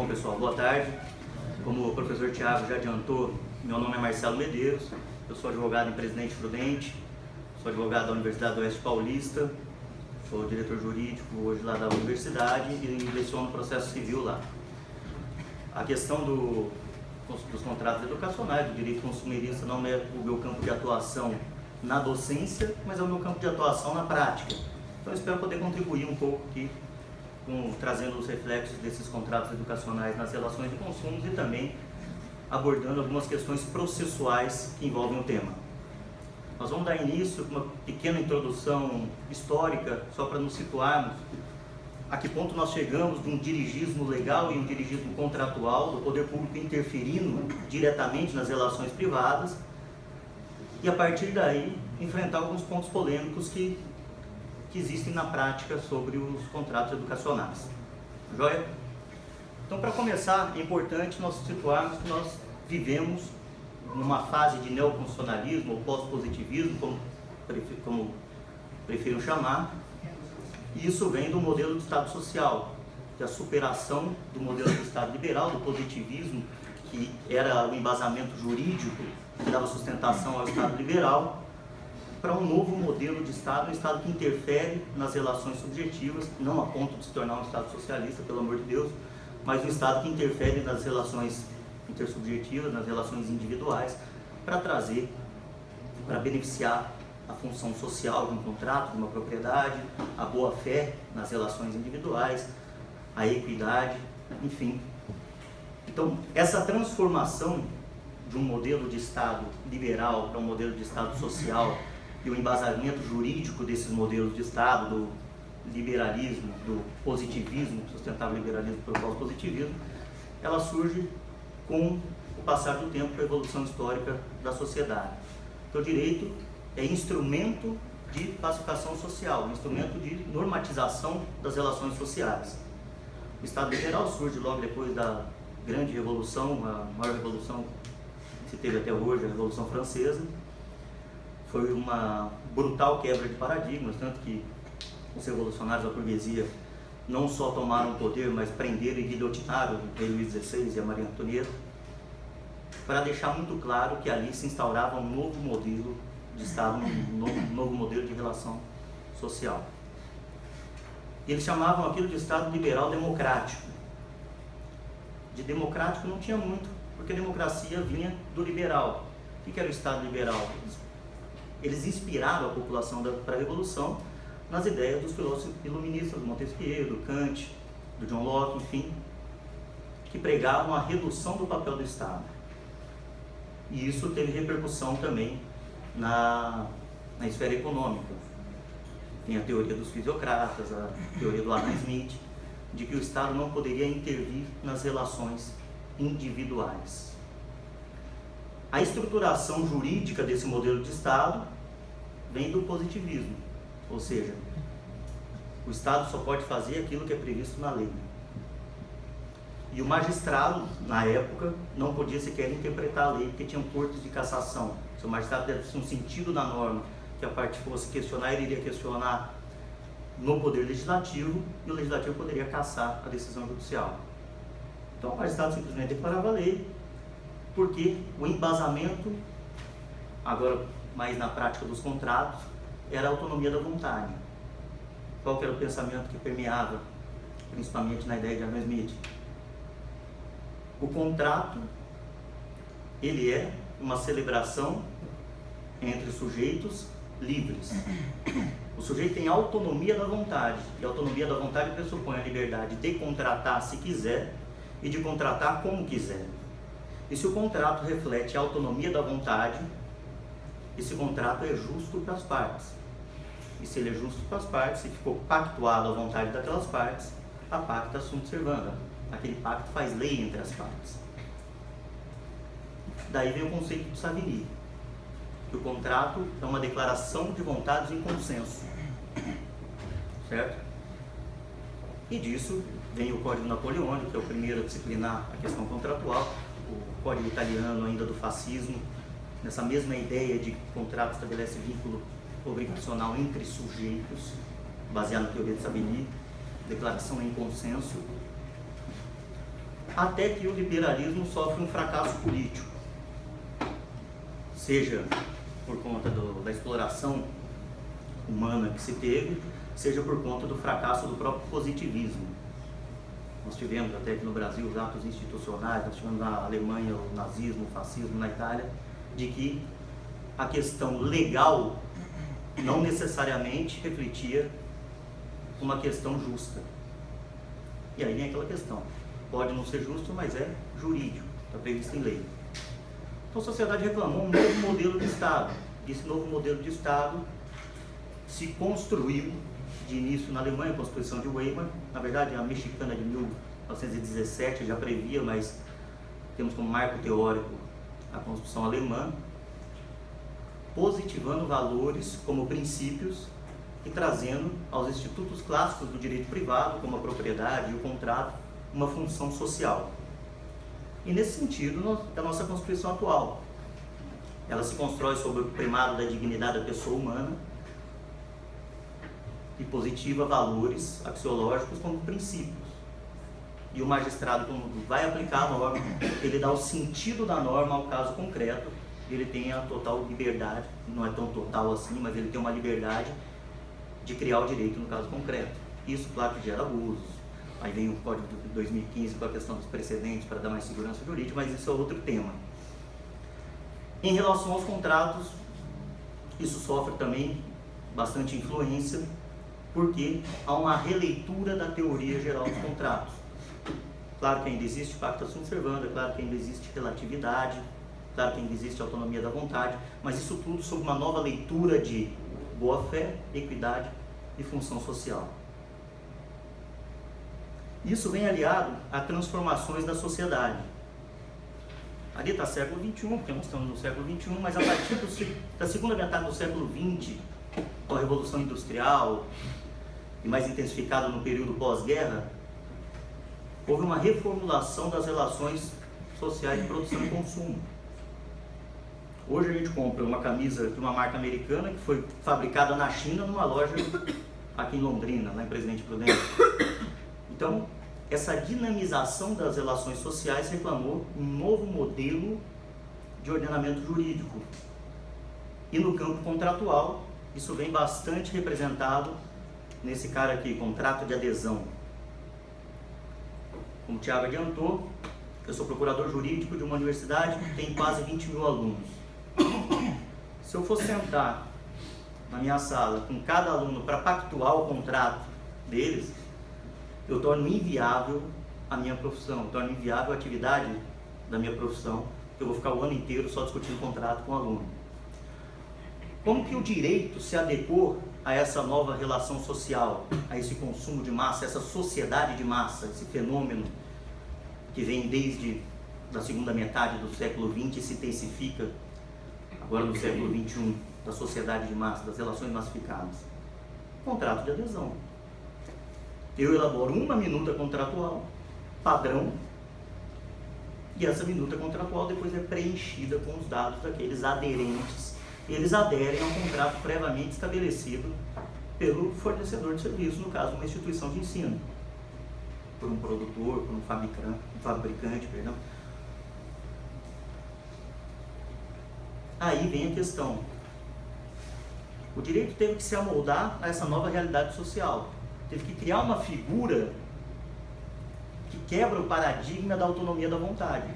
Bom, pessoal, boa tarde. Como o professor Tiago já adiantou, meu nome é Marcelo Medeiros, eu sou advogado em Presidente Prudente, sou advogado da Universidade do Oeste Paulista, sou diretor jurídico hoje lá da universidade e leciono processo civil lá. A questão dos contratos educacionais, do direito consumerista, não é o meu campo de atuação na docência, mas é o meu campo de atuação na prática. Então eu espero poder contribuir um pouco aqui, trazendo os reflexos desses contratos educacionais nas relações de consumos e também abordando algumas questões processuais que envolvem o tema. Nós vamos dar início com uma pequena introdução histórica, só para nos situarmos a que ponto nós chegamos de um dirigismo legal e um dirigismo contratual, do poder público interferindo diretamente nas relações privadas, e a partir daí enfrentar alguns pontos polêmicos que existem na prática sobre os contratos educacionais. Joia? Então, para começar, é importante nós situarmos que nós vivemos numa fase de neoconstitucionalismo ou pós-positivismo, como prefiro chamar, e isso vem do modelo de Estado social, que é a superação do modelo do Estado liberal, do positivismo, que era o embasamento jurídico que dava sustentação ao Estado liberal, para um novo modelo de Estado, um Estado que interfere nas relações subjetivas, não a ponto de se tornar um Estado socialista, pelo amor de Deus, mas um Estado que interfere nas relações intersubjetivas, nas relações individuais, para beneficiar a função social de um contrato, de uma propriedade, a boa-fé nas relações individuais, a equidade, enfim. Então, essa transformação de um modelo de Estado liberal para um modelo de Estado social e o embasamento jurídico desses modelos de Estado, do liberalismo, do positivismo, sustentável liberalismo pelo pós-positivismo, ela surge com o passar do tempo, a evolução histórica da sociedade. Então, o direito é instrumento de pacificação social, instrumento de normatização das relações sociais. O Estado liberal surge logo depois da grande revolução, a maior revolução que se teve até hoje, a Revolução Francesa. Foi uma brutal quebra de paradigmas, tanto que os revolucionários da burguesia não só tomaram o poder, mas prenderam e guilhotinaram o rei Luís XVI e a Maria Antonieta, para deixar muito claro que ali se instaurava um novo modelo de Estado, um novo modelo de relação social. Eles chamavam aquilo de Estado liberal democrático. De democrático não tinha muito, porque a democracia vinha do liberal. O que era o Estado liberal? Eles inspiraram a população para a Revolução nas ideias dos filósofos iluministas, do Montesquieu, do Kant, do John Locke, enfim, que pregavam a redução do papel do Estado. E isso teve repercussão também na esfera econômica. Tem a teoria dos fisiocratas, a teoria do Adam Smith, de que o Estado não poderia intervir nas relações individuais. A estruturação jurídica desse modelo de Estado vem do positivismo, ou seja, o Estado só pode fazer aquilo que é previsto na lei. E o magistrado, na época, não podia sequer interpretar a lei, porque tinham cortes de cassação. Se o magistrado desse um sentido na norma, que a parte fosse questionar, ele iria questionar no poder legislativo, e o legislativo poderia cassar a decisão judicial. Então o magistrado simplesmente declarava a lei, porque o embasamento, agora mais na prática dos contratos, era a autonomia da vontade. Qual que era o pensamento que permeava, principalmente na ideia de Adam Smith? O contrato, ele é uma celebração entre sujeitos livres. O sujeito tem autonomia da vontade, e a autonomia da vontade pressupõe a liberdade de contratar se quiser e de contratar como quiser. E se o contrato reflete a autonomia da vontade, esse contrato é justo para as partes. E se ele é justo para as partes, se ficou pactuado a vontade daquelas partes, a pacta sunt servanda. Aquele pacto faz lei entre as partes. Daí vem o conceito de Savigny, que o contrato é uma declaração de vontades em consenso. Certo? E disso vem o Código Napoleônico, que é o primeiro a disciplinar a questão contratual, o Código Italiano ainda do fascismo, nessa mesma ideia de que o contrato estabelece vínculo obrigacional entre sujeitos, baseado na teoria de Savigny, declaração em consenso. até que o liberalismo sofre um fracasso político, seja por conta da exploração humana que se teve, seja por conta do fracasso do próprio positivismo. Nós tivemos até aqui no Brasil os atos institucionais, nós tivemos na Alemanha o nazismo, o fascismo, na Itália, de que a questão legal não necessariamente refletia uma questão justa. E aí vem aquela questão, pode não ser justo, mas é jurídico, está previsto em lei. Então a sociedade reclamou um novo modelo de Estado. Esse novo modelo de Estado se construiu de início na Alemanha, a Constituição de Weimar. Na verdade, a mexicana de 1917 já previa, mas temos como marco teórico a Constituição alemã, positivando valores como princípios e trazendo aos institutos clássicos do direito privado, como a propriedade e o contrato, uma função social. E nesse sentido, a nossa Constituição atual, ela se constrói sobre o primado da dignidade da pessoa humana e positiva valores axiológicos como princípios. E o magistrado, quando vai aplicar a norma, ele dá o sentido da norma ao caso concreto, ele tem a total liberdade, não é tão total assim, mas ele tem uma liberdade de criar o direito no caso concreto. Isso, claro, que gera abusos. Aí vem o Código de 2015 com a questão dos precedentes para dar mais segurança jurídica, mas isso é outro tema. Em relação aos contratos, isso sofre também bastante influência, porque há uma releitura da teoria geral dos contratos. Claro que ainda existe pacta sunt servanda, claro que ainda existe relatividade, claro que ainda existe autonomia da vontade, mas isso tudo sob uma nova leitura de boa-fé, equidade e função social. Isso vem aliado a transformações da sociedade. Ali está século XXI, porque nós estamos no século XXI, mas a partir da segunda metade do século XX, com a Revolução Industrial e mais intensificada no período pós-guerra, houve uma reformulação das relações sociais de produção e consumo. Hoje a gente compra uma camisa de uma marca americana que foi fabricada na China numa loja aqui em Londrina, lá em Presidente Prudente. Então, essa dinamização das relações sociais reclamou um novo modelo de ordenamento jurídico. E no campo contratual, isso vem bastante representado nesse cara aqui, contrato de adesão. Como o Thiago adiantou, eu sou procurador jurídico de uma universidade que tem quase 20 mil alunos. Se eu for sentar na minha sala com cada aluno para pactuar o contrato deles, eu torno inviável a minha profissão, eu torno inviável a atividade da minha profissão, porque eu vou ficar o ano inteiro só discutindo contrato com o aluno. Como que o direito se adequou a essa nova relação social, a esse consumo de massa, essa sociedade de massa, esse fenômeno que vem desde a segunda metade do século XX e se intensifica agora no século XXI, da sociedade de massa, das relações massificadas? Contrato de adesão. Eu elaboro uma minuta contratual, padrão, e essa minuta contratual depois é preenchida com os dados daqueles aderentes. Eles aderem a um contrato previamente estabelecido pelo fornecedor de serviço, no caso uma instituição de ensino, por um produtor, por um fabricante, perdão. Aí vem a questão. O direito teve que se amoldar a essa nova realidade social. Teve que criar uma figura que quebra o paradigma da autonomia da vontade.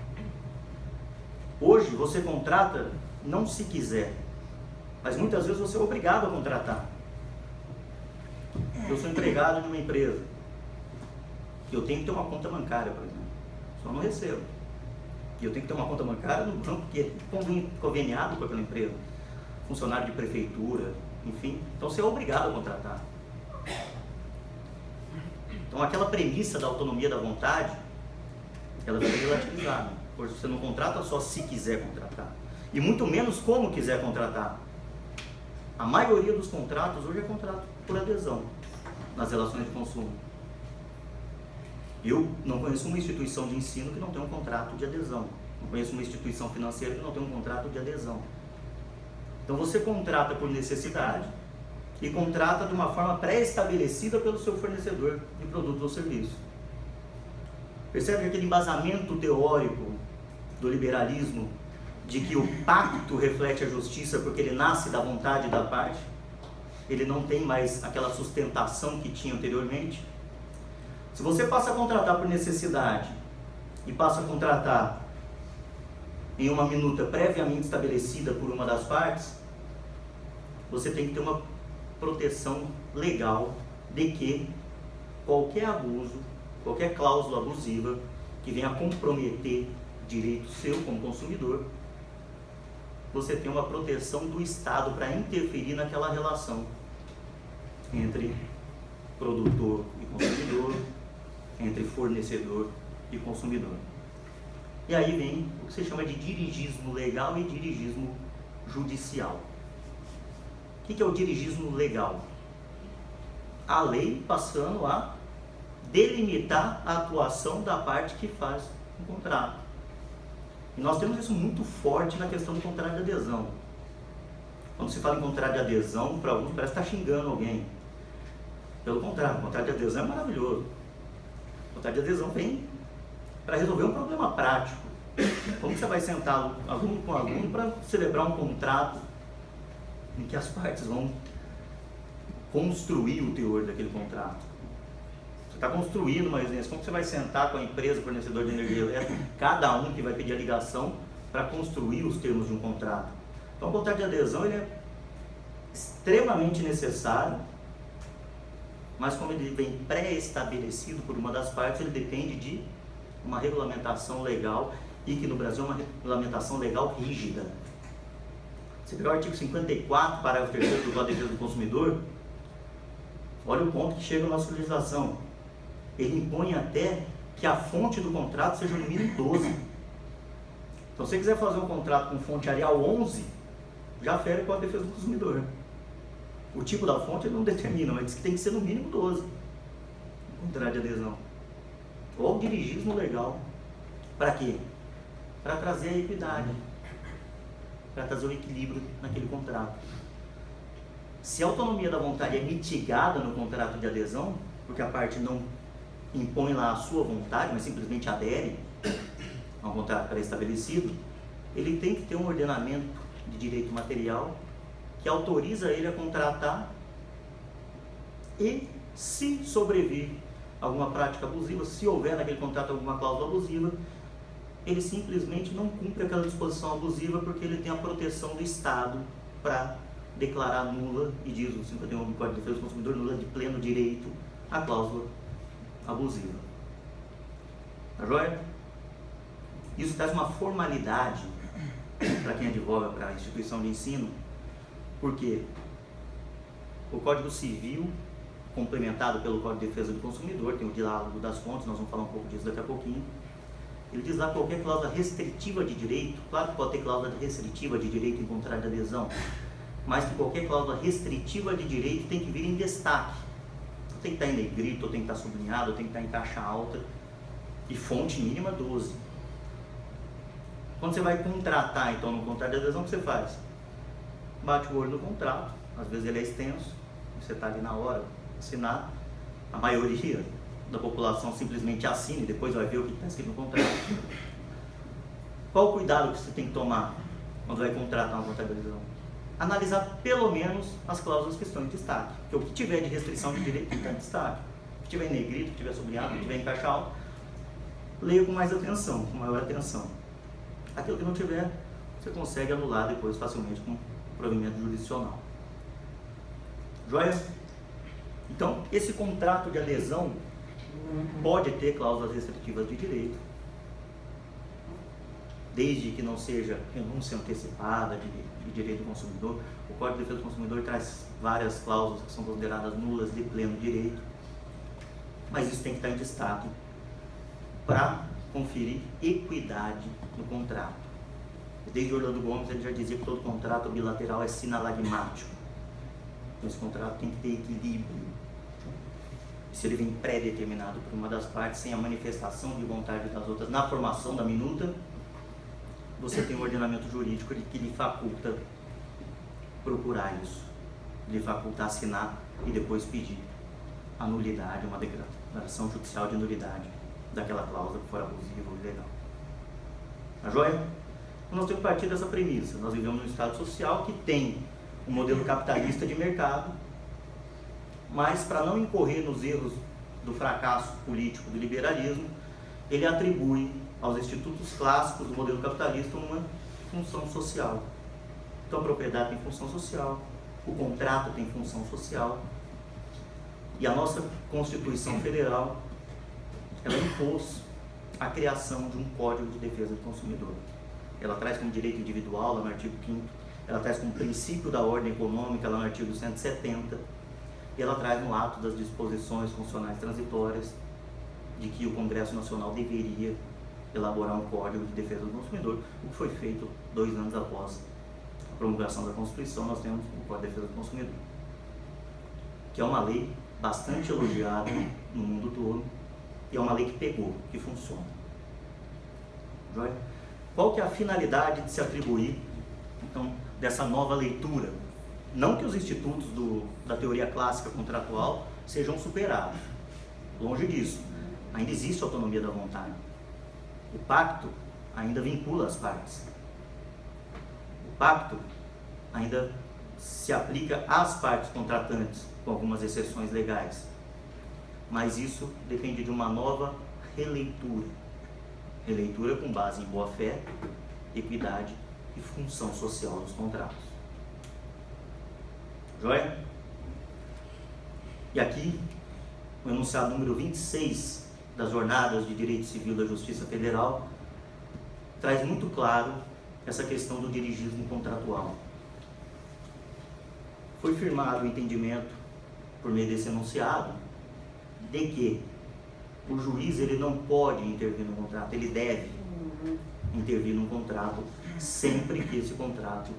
Hoje você contrata não se quiser, mas muitas vezes você é obrigado a contratar. Eu sou empregado de uma empresa, eu tenho que ter uma conta bancária, por exemplo, só não recebo. E eu tenho que ter uma conta bancária no banco que é conveniado com aquela empresa, funcionário de prefeitura, enfim. Então você é obrigado a contratar. Então aquela premissa da autonomia da vontade, ela foi relativizada. Hoje você não contrata só se quiser contratar, e muito menos como quiser contratar. A maioria dos contratos hoje é contrato por adesão nas relações de consumo. Eu não conheço uma instituição de ensino que não tem um contrato de adesão. Não conheço uma instituição financeira que não tem um contrato de adesão. Então você contrata por necessidade e contrata de uma forma pré-estabelecida pelo seu fornecedor de produtos ou serviços. Percebe que aquele embasamento teórico do liberalismo de que o pacto reflete a justiça porque ele nasce da vontade da parte, ele não tem mais aquela sustentação que tinha anteriormente. Se você passa a contratar por necessidade e passa a contratar em uma minuta previamente estabelecida por uma das partes, você tem que ter uma proteção legal de que qualquer abuso, qualquer cláusula abusiva que venha comprometer direito seu como consumidor, você tem uma proteção do Estado para interferir naquela relação entre produtor e consumidor, entre fornecedor e consumidor. E aí vem o que se chama de dirigismo legal e dirigismo judicial. O que é o dirigismo legal? A lei passando a delimitar a atuação da parte que faz o contrato. E nós temos isso muito forte na questão do contrato de adesão. Quando se fala em contrato de adesão, para alguns parece que está xingando alguém. Pelo contrário, o contrato de adesão é maravilhoso. O contrato de adesão vem para resolver um problema prático. Como você vai sentar aluno com aluno para celebrar um contrato em que as partes vão construir o teor daquele contrato? Você está construindo uma residência, como você vai sentar com a empresa fornecedora de energia elétrica, cada um que vai pedir a ligação para construir os termos de um contrato? Então o contrato de adesão ele é extremamente necessário, mas como ele vem pré-estabelecido por uma das partes, ele depende de uma regulamentação legal, e que no Brasil é uma regulamentação legal rígida. Você pegar o artigo 54, parágrafo 3º do Código de Defesa do Consumidor, olha o ponto que chega na nossa legislação. Ele impõe até que a fonte do contrato seja no mínimo 12. Então, se você quiser fazer um contrato com fonte Arial 11, já fere com a defesa do consumidor. O tipo da fonte ele não determina, mas diz que tem que ser no mínimo 12. O contrato de adesão. Ou o dirigismo legal. Para quê? Para trazer a equidade. Para trazer o equilíbrio naquele contrato. Se a autonomia da vontade é mitigada no contrato de adesão, porque a parte não impõe lá a sua vontade, mas simplesmente adere a um contrato pré-estabelecido, ele tem que ter um ordenamento de direito material que autoriza ele a contratar e, se sobrevir alguma prática abusiva, se houver naquele contrato alguma cláusula abusiva, ele simplesmente não cumpre aquela disposição abusiva porque ele tem a proteção do Estado para declarar nula, e diz o 51 do Código de Defesa do Consumidor, nula de pleno direito a cláusula abusiva. Tá joia? Isso traz uma formalidade para quem advoga para a instituição de ensino, porque o Código Civil, complementado pelo Código de Defesa do Consumidor, tem o diálogo das fontes, nós vamos falar um pouco disso daqui a pouquinho. Ele diz lá qualquer cláusula restritiva de direito, claro que pode ter cláusula restritiva de direito em contrato de adesão, mas que qualquer cláusula restritiva de direito tem que vir em destaque. Tem que estar em negrito, ou tem que estar sublinhado, ou tem que estar em caixa alta, e fonte mínima 12. Quando você vai contratar, então, no contrato de adesão, o que você faz? Bate o olho no contrato, às vezes ele é extenso, você está ali na hora de assinar, a maioria da população simplesmente assina e depois vai ver o que está escrito no contrato. Qual o cuidado que você tem que tomar quando vai contratar uma contrato de adesão? Analisar pelo menos as cláusulas que estão em destaque, porque o que tiver de restrição de direito tem que estar em destaque. O que tiver em negrito, o que tiver sublinhado, o que tiver em caixa alta, leia com mais atenção, com maior atenção. Aquilo que não tiver, você consegue anular depois facilmente com provimento jurisdicional. Joia? Então, esse contrato de adesão pode ter cláusulas restritivas de direito, desde que não seja renúncia antecipada de direito do consumidor. O Código de Defesa do Consumidor traz várias cláusulas que são consideradas nulas de pleno direito, mas isso tem que estar em destaque para conferir equidade no contrato. Desde Orlando Gomes ele já dizia que todo contrato bilateral é sinalagmático. Então esse contrato tem que ter equilíbrio. Se ele vem pré-determinado por uma das partes, sem a manifestação de vontade das outras na formação da minuta, você tem um ordenamento jurídico que lhe faculta procurar isso, lhe faculta assinar e depois pedir a nulidade, uma declaração judicial de nulidade daquela cláusula que for abusiva ou ilegal. Tá joia? Nós temos que partir dessa premissa. Nós vivemos num Estado social que tem um modelo capitalista de mercado, mas para não incorrer nos erros do fracasso político do liberalismo, ele atribui aos institutos clássicos do modelo capitalista uma função social. Então a propriedade tem função social, o contrato tem função social, e a nossa Constituição Federal, ela impôs a criação de um Código de Defesa do Consumidor. Ela traz como direito individual, lá no artigo 5º, ela traz como princípio da ordem econômica, lá no artigo 170, e ela traz no ato das disposições funcionais transitórias de que o Congresso Nacional deveria elaborar um Código de Defesa do Consumidor, o que foi feito 2 anos após a promulgação da Constituição. Nós temos o Código de Defesa do Consumidor, que é uma lei bastante elogiada no mundo todo, e é uma lei que pegou, que funciona. Joia? Qual que é a finalidade de se atribuir, então, dessa nova leitura? Não que os institutos da teoria clássica contratual sejam superados, longe disso. Ainda existe autonomia da vontade. O pacto ainda vincula as partes. O pacto ainda se aplica às partes contratantes, com algumas exceções legais. Mas isso depende de uma nova releitura. Releitura com base em boa-fé, equidade e função social dos contratos. Joia? E aqui, o enunciado número 26 das Jornadas de Direito Civil da Justiça Federal traz muito claro essa questão do dirigismo contratual. Foi firmado o entendimento, por meio desse enunciado, de que o juiz ele não pode intervir no contrato, ele deve intervir no contrato sempre que esse contrato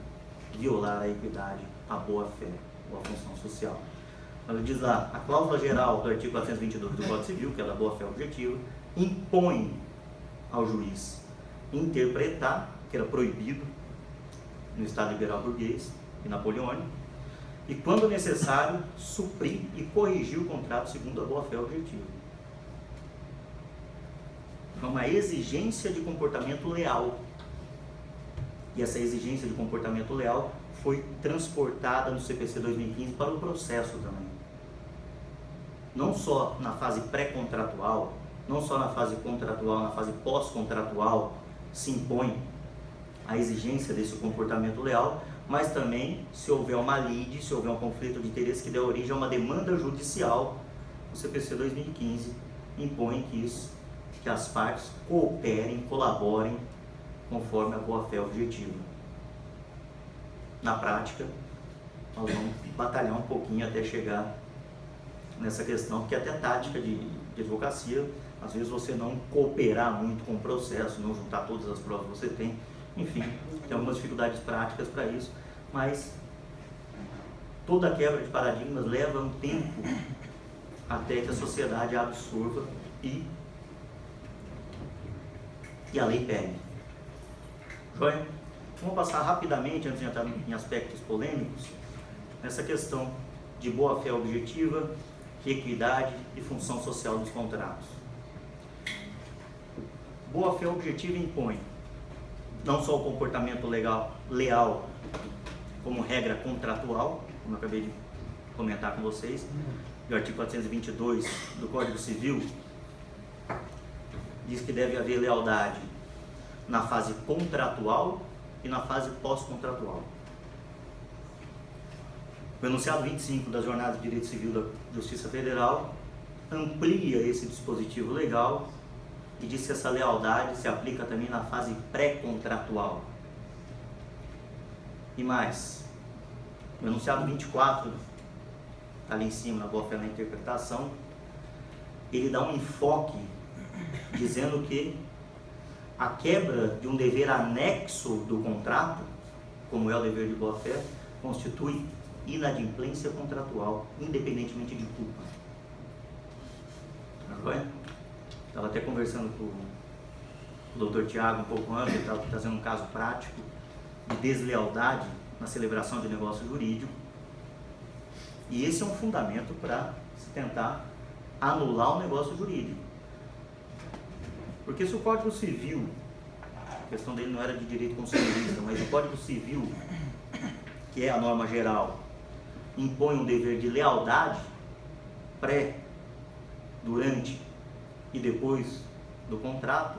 violar a equidade, a boa-fé ou a função social. Ele diz lá, a cláusula geral do artigo 422 do Código Civil, que é da boa-fé objetiva, impõe ao juiz interpretar, que era proibido no Estado liberal burguês e napoleônico, e quando necessário, suprir e corrigir o contrato segundo a boa-fé objetiva. É uma exigência de comportamento leal. E essa exigência de comportamento leal foi transportada no CPC 2015 para o processo também. Não só na fase pré-contratual, não só na fase contratual, na fase pós-contratual se impõe a exigência desse comportamento leal, mas também se houver uma lide, se houver um conflito de interesse que dê origem a uma demanda judicial, o CPC 2015 impõe que as partes cooperem, colaborem conforme a boa-fé objetiva. Na prática, nós vamos batalhar um pouquinho até chegar nessa questão, porque até tática de advocacia, às vezes você não cooperar muito com o processo, não juntar todas as provas que você tem, enfim, tem algumas dificuldades práticas para isso, mas toda quebra de paradigmas leva um tempo até que a sociedade a absorva e a lei pegue. Joia? Vamos passar rapidamente, antes de entrar em aspectos polêmicos, nessa questão de boa-fé objetiva, equidade e função social dos contratos. Boa-fé objetiva impõe não só o comportamento leal como regra contratual, como eu acabei de comentar com vocês, e o artigo 422 do Código Civil diz que deve haver lealdade na fase contratual e na fase pós-contratual. O enunciado 25 das Jornadas de Direito Civil da Justiça Federal amplia esse dispositivo legal e diz que essa lealdade se aplica também na fase pré-contratual. E mais, o enunciado 24, ali em cima, na boa-fé na interpretação, ele dá um enfoque dizendo que a quebra de um dever anexo do contrato, como é o dever de boa-fé, constitui inadimplência contratual, independentemente de culpa. Estava até conversando com o Dr. Tiago um pouco antes, ele estava trazendo um caso prático de deslealdade na celebração de negócio jurídico, e esse é um fundamento para se tentar anular o negócio jurídico. Porque se o Código Civil, a questão dele não era de direito consumerista, mas o Código Civil, que é a norma geral, impõe um dever de lealdade pré, durante e depois do contrato,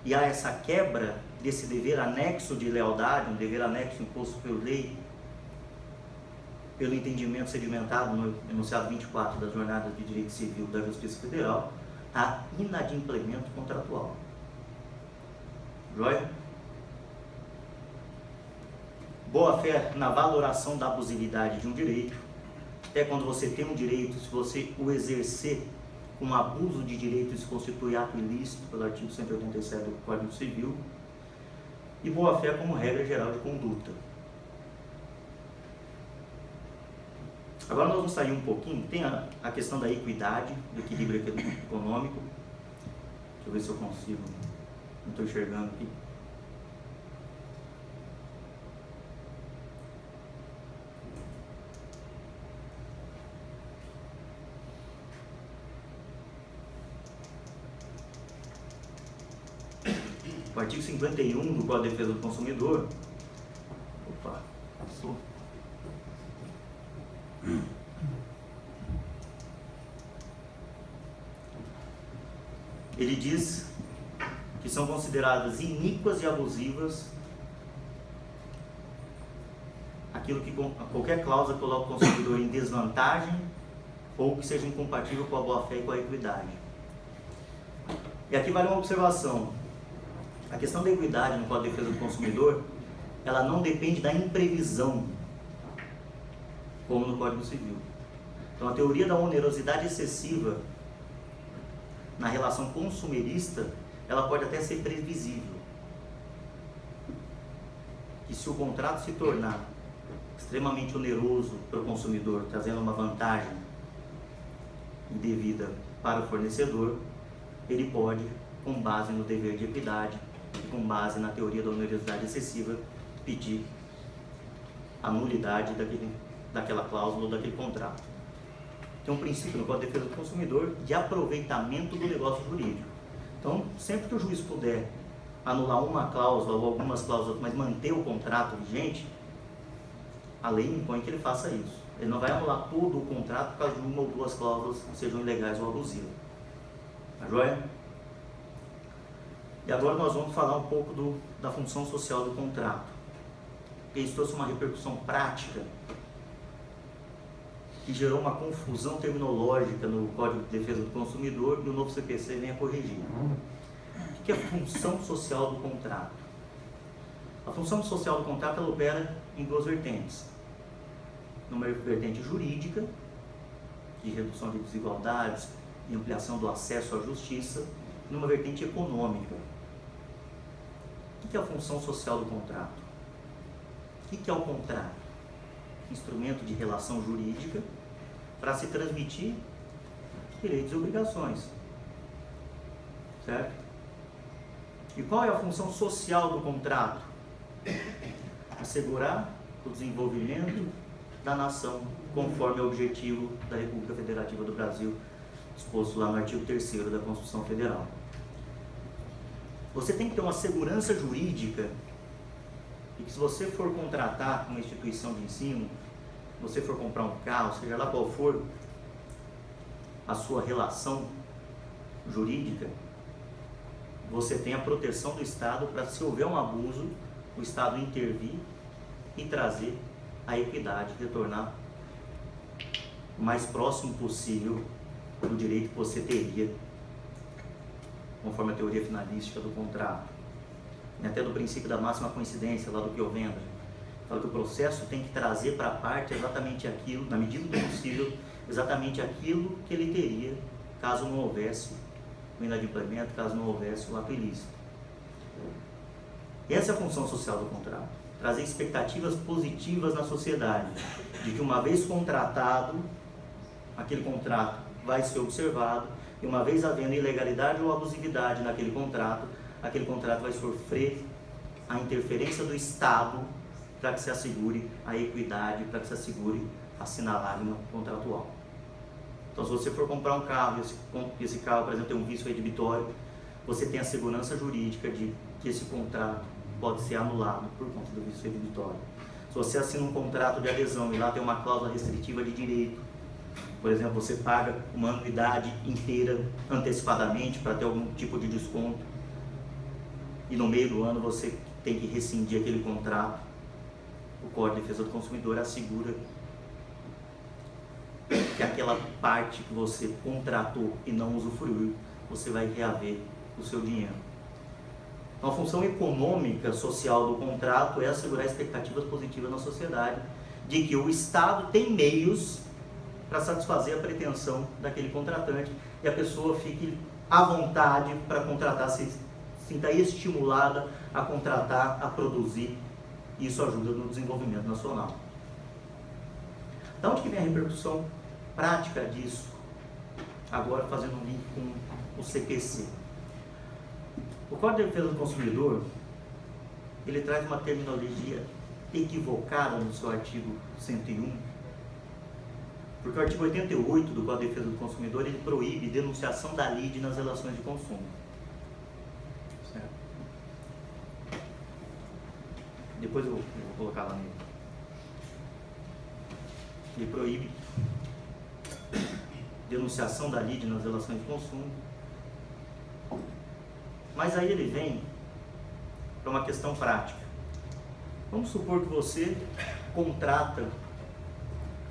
e há essa quebra desse dever anexo de lealdade, um dever anexo imposto por lei, pelo entendimento sedimentado no enunciado 24 das Jornadas de Direito Civil da Justiça Federal, há inadimplemento contratual. Joia? Boa-fé na valoração da abusividade de um direito. Até quando você tem um direito, se você o exercer com abuso de direito, isso constitui ato ilícito pelo artigo 187 do Código Civil. E boa-fé como regra geral de conduta. Agora nós vamos sair um pouquinho, tem a questão da equidade, do equilíbrio econômico. Deixa eu ver se eu consigo, não estou enxergando aqui. O artigo 51 do Código de Defesa do Consumidor. Opa, passou. Ele diz que são consideradas iníquas e abusivas aquilo que qualquer cláusula coloca o consumidor em desvantagem ou que seja incompatível com a boa-fé e com a equidade. E aqui vale uma observação. A questão da equidade no Código de Defesa do Consumidor, ela não depende da imprevisão, como no Código Civil. Então, a teoria da onerosidade excessiva na relação consumerista, ela pode até ser previsível. Que se o contrato se tornar extremamente oneroso para o consumidor, trazendo uma vantagem indevida para o fornecedor, ele pode, com base no dever de equidade e com base na teoria da onerosidade excessiva, pedir a nulidade daquela cláusula ou daquele contrato. Tem um princípio no Código de Defesa do Consumidor de aproveitamento do negócio jurídico. Então, sempre que o juiz puder anular uma cláusula ou algumas cláusulas, mas manter o contrato vigente, a lei impõe que ele faça isso. Ele não vai anular todo o contrato por causa de uma ou duas cláusulas que sejam ilegais ou abusivas. Tá joia? E agora nós vamos falar um pouco da função social do contrato. Isso trouxe uma repercussão prática que gerou uma confusão terminológica no Código de Defesa do Consumidor e o novo CPC vem a corrigir. O que é a função social do contrato? A função social do contrato ela opera em duas vertentes. Numa vertente jurídica, de redução de desigualdades e ampliação do acesso à justiça, e numa vertente econômica. O que é a função social do contrato? O que é o contrato? Instrumento de relação jurídica para se transmitir direitos e obrigações. Certo? E qual é a função social do contrato? Assegurar o desenvolvimento da nação conforme o objetivo da República Federativa do Brasil, exposto lá no artigo 3º da Constituição Federal. Você tem que ter uma segurança jurídica e que se você for contratar uma instituição de ensino, se você for comprar um carro, seja lá qual for a sua relação jurídica, você tem a proteção do Estado para, se houver um abuso, o Estado intervir e trazer a equidade, retornar o mais próximo possível do direito que você teria, conforme a teoria finalística do contrato. E até do princípio da máxima coincidência, lá do Piovenda, fala que o processo tem que trazer para a parte exatamente aquilo, na medida do possível, exatamente aquilo que ele teria caso não houvesse o inadimplemento, caso não houvesse o ato ilícito. E essa é a função social do contrato, trazer expectativas positivas na sociedade, de que uma vez contratado, aquele contrato vai ser observado, e uma vez havendo ilegalidade ou abusividade naquele contrato, aquele contrato vai sofrer a interferência do Estado para que se assegure a equidade, para que se assegure a assinalagem contratual. Então, se você for comprar um carro e esse carro, por exemplo, tem um vício redibitório, você tem a segurança jurídica de que esse contrato pode ser anulado por conta do vício evitório. Se você assina um contrato de adesão e lá tem uma cláusula restritiva de direito, por exemplo, você paga uma anuidade inteira antecipadamente para ter algum tipo de desconto e no meio do ano você tem que rescindir aquele contrato, o Código de Defesa do Consumidor assegura que aquela parte que você contratou e não usufruiu, você vai reaver o seu dinheiro. Então, a função econômica, social do contrato é assegurar expectativas positivas na sociedade de que o Estado tem meios para satisfazer a pretensão daquele contratante e a pessoa fique à vontade para contratar, se sinta estimulada a contratar, a produzir, e isso ajuda no desenvolvimento nacional. Da onde que vem a repercussão prática disso? Agora fazendo um link com o CPC. O Código de Defesa do Consumidor, ele traz uma terminologia equivocada no seu artigo 101, porque o artigo 88 do Código de Defesa do Consumidor, ele proíbe denunciação da lide nas relações de consumo. Certo? Depois eu vou colocar lá nele. Ele proíbe denunciação da lide nas relações de consumo. Mas aí ele vem para uma questão prática. Vamos supor que você contrata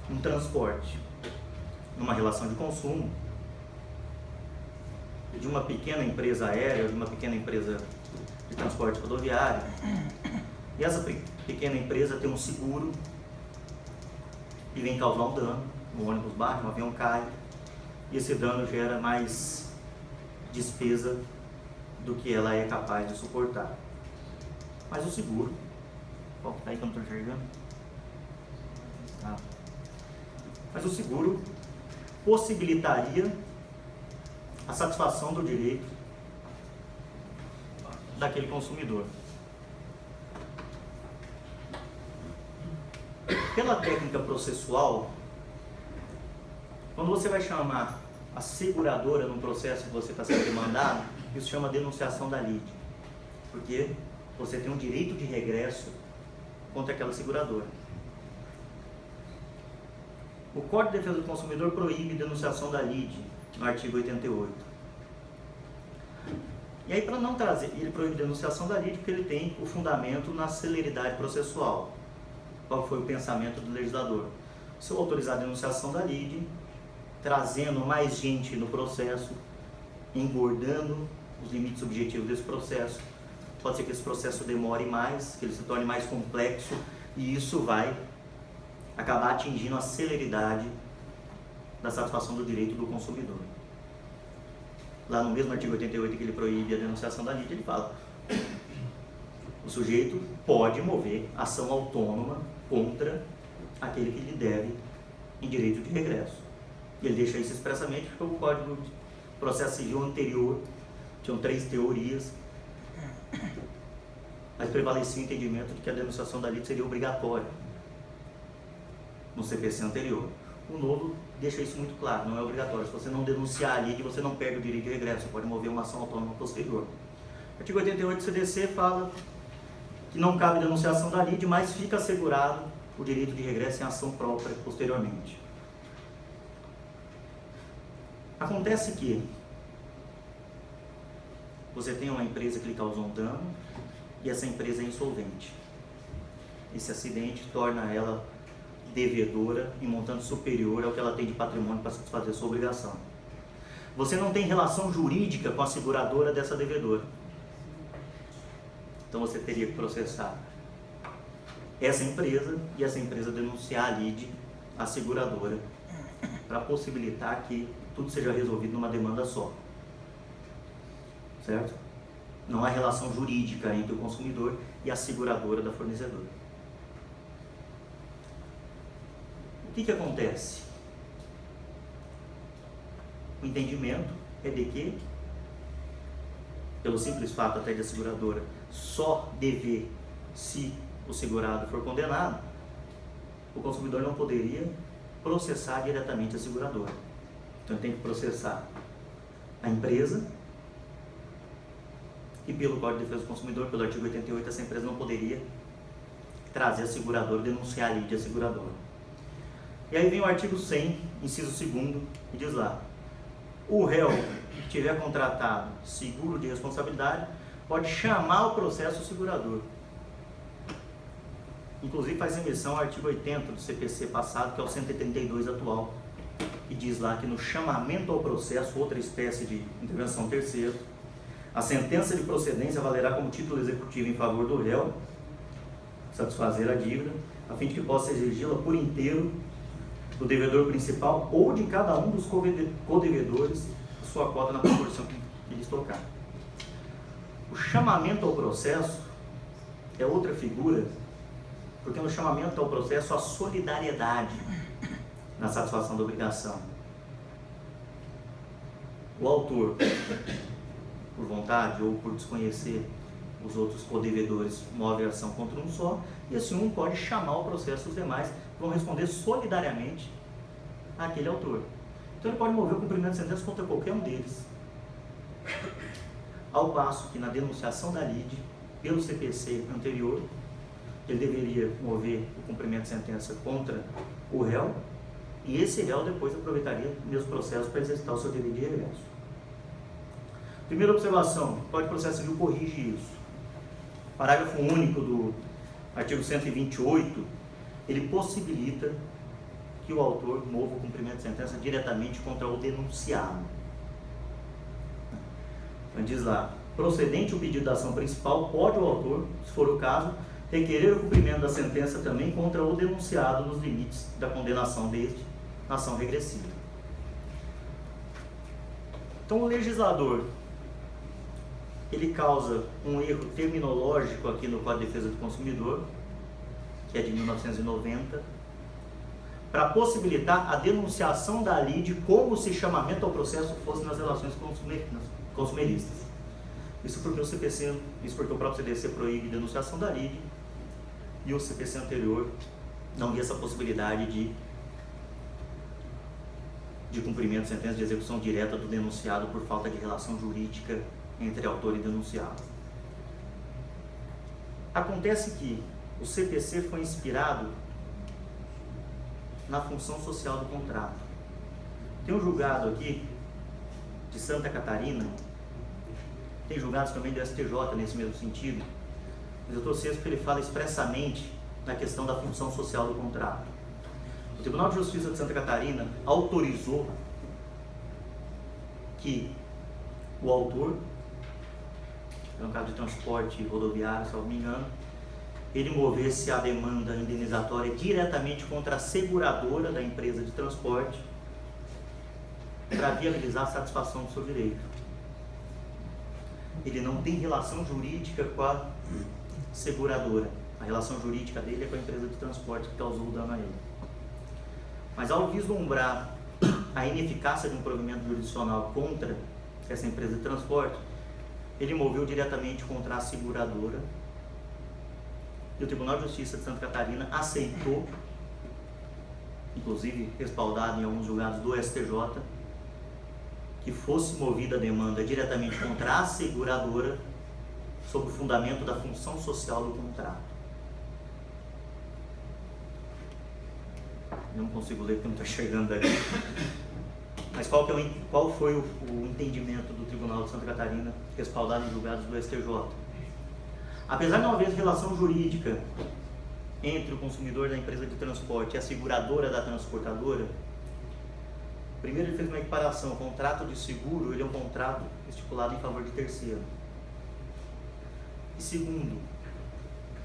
um transporte numa relação de consumo de uma pequena empresa aérea, de uma pequena empresa de transporte rodoviário, e essa pequena empresa tem um seguro e vem causar um dano, um ônibus bate, um avião cai, e esse dano gera mais despesa do que ela é capaz de suportar. Mas o seguro, qual que tá aí que eu não estou enxergando? Mas o seguro possibilitaria a satisfação do direito daquele consumidor. Pela técnica processual, quando você vai chamar a seguradora num processo que você está sendo demandado, isso chama denunciação da lide, porque você tem um direito de regresso contra aquela seguradora. O Código de Defesa do Consumidor proíbe denunciação da lide, no artigo 88. E aí, para não trazer, ele proíbe denunciação da lide porque ele tem o fundamento na celeridade processual. Qual foi o pensamento do legislador? Se eu autorizar a denunciação da lide, trazendo mais gente no processo, engordando os limites objetivos desse processo, pode ser que esse processo demore mais, que ele se torne mais complexo, e isso vai acabar atingindo a celeridade da satisfação do direito do consumidor. Lá no mesmo artigo 88, que ele proíbe a denunciação da lide, ele fala: o sujeito pode mover ação autônoma contra aquele que lhe deve em direito de regresso. E ele deixa isso expressamente porque o Código de Processo Civil anterior tinham 3 teorias, mas prevalecia o entendimento de que a denunciação da lide seria obrigatória no CPC anterior. O novo deixa isso muito claro, não é obrigatório. Se você não denunciar a lide, você não perde o direito de regresso, você pode mover uma ação autônoma posterior. O artigo 88 do CDC fala que não cabe denunciação da lide, mas fica assegurado o direito de regresso em ação própria posteriormente. Acontece que você tem uma empresa que lhe causou um dano e essa empresa é insolvente. Esse acidente torna ela devedora em montante superior ao que ela tem de patrimônio para satisfazer a sua obrigação. Você não tem relação jurídica com a seguradora dessa devedora. Então você teria que processar essa empresa e essa empresa denunciar a lide, a seguradora, para possibilitar que tudo seja resolvido numa demanda só. Certo? Não há relação jurídica entre o consumidor e a seguradora da fornecedora. O que acontece? O entendimento é de que, pelo simples fato até de a seguradora só dever se o segurado for condenado, o consumidor não poderia processar diretamente a seguradora. Então ele tem que processar a empresa e pelo Código de Defesa do Consumidor, pelo artigo 88, essa empresa não poderia trazer a seguradora, denunciar a lide a seguradora. E aí vem o artigo 100, inciso 2º, e diz lá: o réu que tiver contratado seguro de responsabilidade pode chamar o processo segurador. Inclusive faz menção ao artigo 80 do CPC passado, que é o 132 atual, e diz lá que no chamamento ao processo, outra espécie de intervenção terceira, a sentença de procedência valerá como título executivo em favor do réu satisfazer a dívida, a fim de que possa exigi-la por inteiro do devedor principal ou de cada um dos codevedores a sua cota na proporção que lhes tocar. O chamamento ao processo é outra figura, porque no chamamento ao processo há solidariedade na satisfação da obrigação. O autor, por vontade ou por desconhecer os outros codevedores, move a ação contra um só, e esse um pode chamar ao processo os demais, que vão responder solidariamente àquele autor. Então ele pode mover o cumprimento de sentença contra qualquer um deles. Ao passo que na denunciação da lide, pelo CPC anterior, ele deveria mover o cumprimento de sentença contra o réu, e esse réu depois aproveitaria o mesmo processo para exercitar o seu dever de regresso. Primeira observação: o Código de Processo Civil corrige isso. Parágrafo único do artigo 128, ele possibilita que o autor mova o cumprimento de sentença diretamente contra o denunciado. Então diz lá: procedente o pedido da ação principal, pode o autor, se for o caso, requerer o cumprimento da sentença também contra o denunciado nos limites da condenação deste na ação regressiva. Então o legislador, ele causa um erro terminológico aqui no Código de Defesa do Consumidor, que é de 1990, para possibilitar a denunciação da lide como se chamamento ao processo fosse nas relações consumeristas. Isso porque o próprio CDC proíbe a denunciação da lide, e o CPC anterior não via essa possibilidade de cumprimento de sentença de execução direta do denunciado por falta de relação jurídica entre autor e denunciado. Acontece que o CPC foi inspirado na função social do contrato. Tem um julgado aqui de Santa Catarina, tem julgados também do STJ nesse mesmo sentido, mas eu trouxe isso porque ele fala expressamente na questão da função social do contrato. O Tribunal de Justiça de Santa Catarina autorizou que o autor, no caso de transporte rodoviário, se eu não me engano, ele movesse a demanda indenizatória diretamente contra a seguradora da empresa de transporte para viabilizar a satisfação do seu direito. Ele não tem relação jurídica com a seguradora. A relação jurídica dele é com a empresa de transporte que causou o dano a ele. Mas ao vislumbrar a ineficácia de um provimento jurisdicional contra essa empresa de transporte, ele moveu diretamente contra a seguradora, e o Tribunal de Justiça de Santa Catarina aceitou, inclusive respaldado em alguns julgados do STJ, que fosse movida a demanda diretamente contra a seguradora sob o fundamento da função social do contrato. Eu não consigo ler porque não está chegando aí. Mas qual foi o entendimento do Tribunal de Santa Catarina, respaldado em julgados do STJ? Apesar de não haver relação jurídica entre o consumidor da empresa de transporte e a seguradora da transportadora, primeiro ele fez uma equiparação. O contrato de seguro, ele é um contrato estipulado em favor de terceiro. E segundo,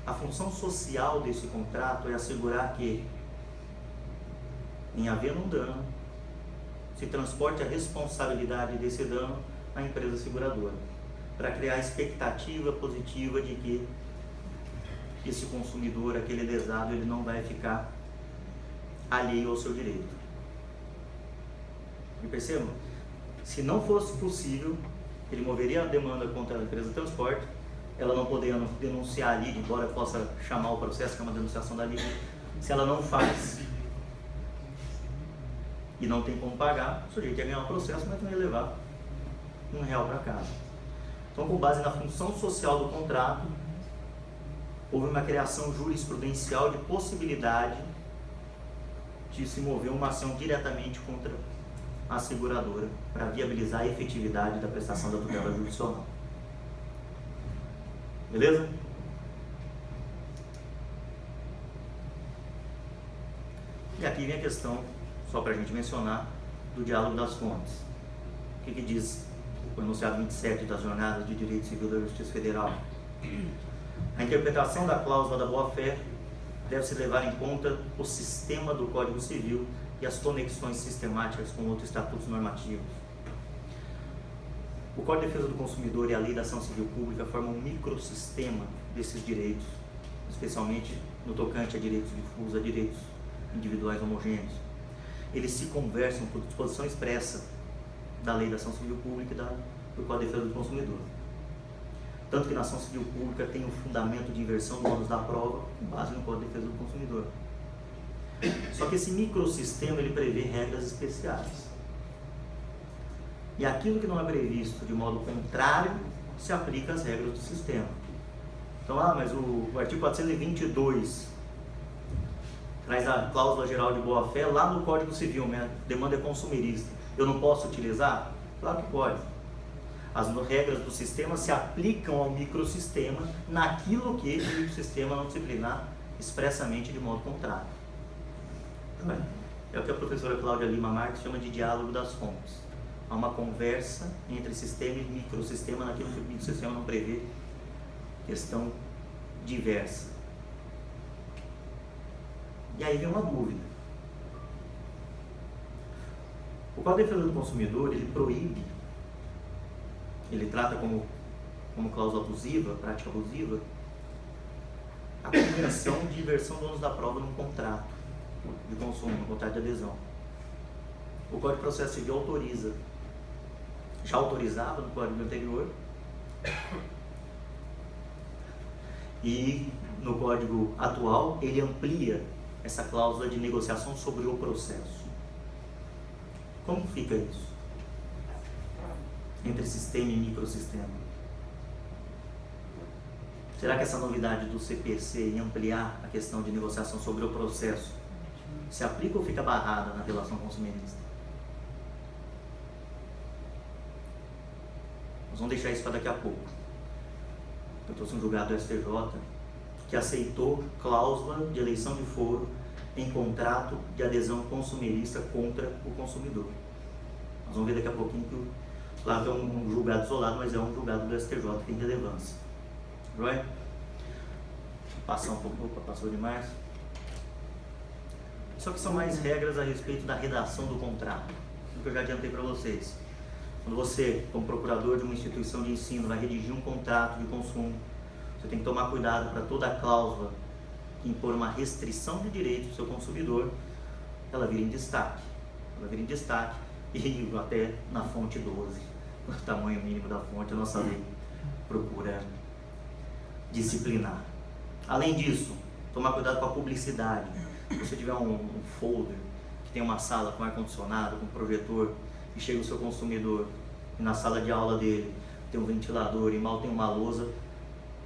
a função social desse contrato é assegurar que, em havendo um dano, se transporte a responsabilidade desse dano à empresa seguradora, para criar a expectativa positiva de que esse consumidor, aquele lesado, ele não vai ficar alheio ao seu direito. E percebam, se não fosse possível, ele moveria a demanda contra a empresa de transporte, ela não poderia denunciar a lide, embora possa chamar o processo, que é uma denunciação da lide. Se ela não faz e não tem como pagar, o sujeito ia ganhar um processo, mas não ia levar R$1 para casa. Então, com base na função social do contrato, houve uma criação jurisprudencial de possibilidade de se mover uma ação diretamente contra a seguradora para viabilizar a efetividade da prestação da tutela jurisdicional. Beleza? E aqui vem a questão, só para a gente mencionar, do diálogo das fontes. O que diz o enunciado 27 das Jornadas de Direito Civil da Justiça Federal? A interpretação da cláusula da boa-fé deve-se levar em conta o sistema do Código Civil e as conexões sistemáticas com outros estatutos normativos. O Código de Defesa do Consumidor e a Lei da Ação Civil Pública formam um microsistema desses direitos, especialmente no tocante a direitos difusos, a direitos individuais homogêneos. Eles se conversam por disposição expressa da Lei da Ação Civil Pública e do Código de Defesa do Consumidor. Tanto que na ação civil pública tem o fundamento de inversão do ônus da prova com base no Código de Defesa do Consumidor. Só que esse microsistema ele prevê regras especiais. E aquilo que não é previsto de modo contrário se aplica às regras do sistema. Então, mas o artigo 422 traz a cláusula geral de boa-fé lá no Código Civil, né? Demanda é consumerista. Eu não posso utilizar? Claro que pode. As regras do sistema se aplicam ao microsistema naquilo que esse microsistema não disciplinar expressamente de modo contrário. É o que a professora Cláudia Lima Marques chama de diálogo das fontes. Há uma conversa entre sistema e microsistema naquilo que o microsistema não prevê, questão diversa. E aí vem uma dúvida. O Código de Defesa do Consumidor, ele proíbe, ele trata como cláusula abusiva, prática abusiva, a convenção de inversão do ônus da prova num contrato de consumo, num contrato de adesão. O Código de Processo Civil autoriza, já autorizava no Código anterior, e no Código atual ele amplia essa cláusula de negociação sobre o processo. Como fica isso? Entre sistema e microsistema. Será que essa novidade do CPC em ampliar a questão de negociação sobre o processo se aplica ou fica barrada na relação consumerista? Nós vamos deixar isso para daqui a pouco. Eu trouxe um julgado do STJ que aceitou cláusula de eleição de foro em contrato de adesão consumerista contra o consumidor. Nós vamos ver daqui a pouquinho que claro que é um julgado isolado, mas é um julgado do STJ que tem relevância. Right? Vou passar um pouco, passou demais. Só que são mais regras a respeito da redação do contrato, que eu já adiantei para vocês. Quando você, como procurador de uma instituição de ensino, vai redigir um contrato de consumo, você tem que tomar cuidado para toda a cláusula que impor uma restrição de direito do seu consumidor, ela vira em destaque. Ela vira em destaque e até na fonte 12, o tamanho mínimo da fonte, a nossa lei procura disciplinar. Além disso, tomar cuidado com a publicidade. Se você tiver um folder que tem uma sala com ar-condicionado, com projetor, e chega o seu consumidor e na sala de aula dele tem um ventilador e mal tem uma lousa,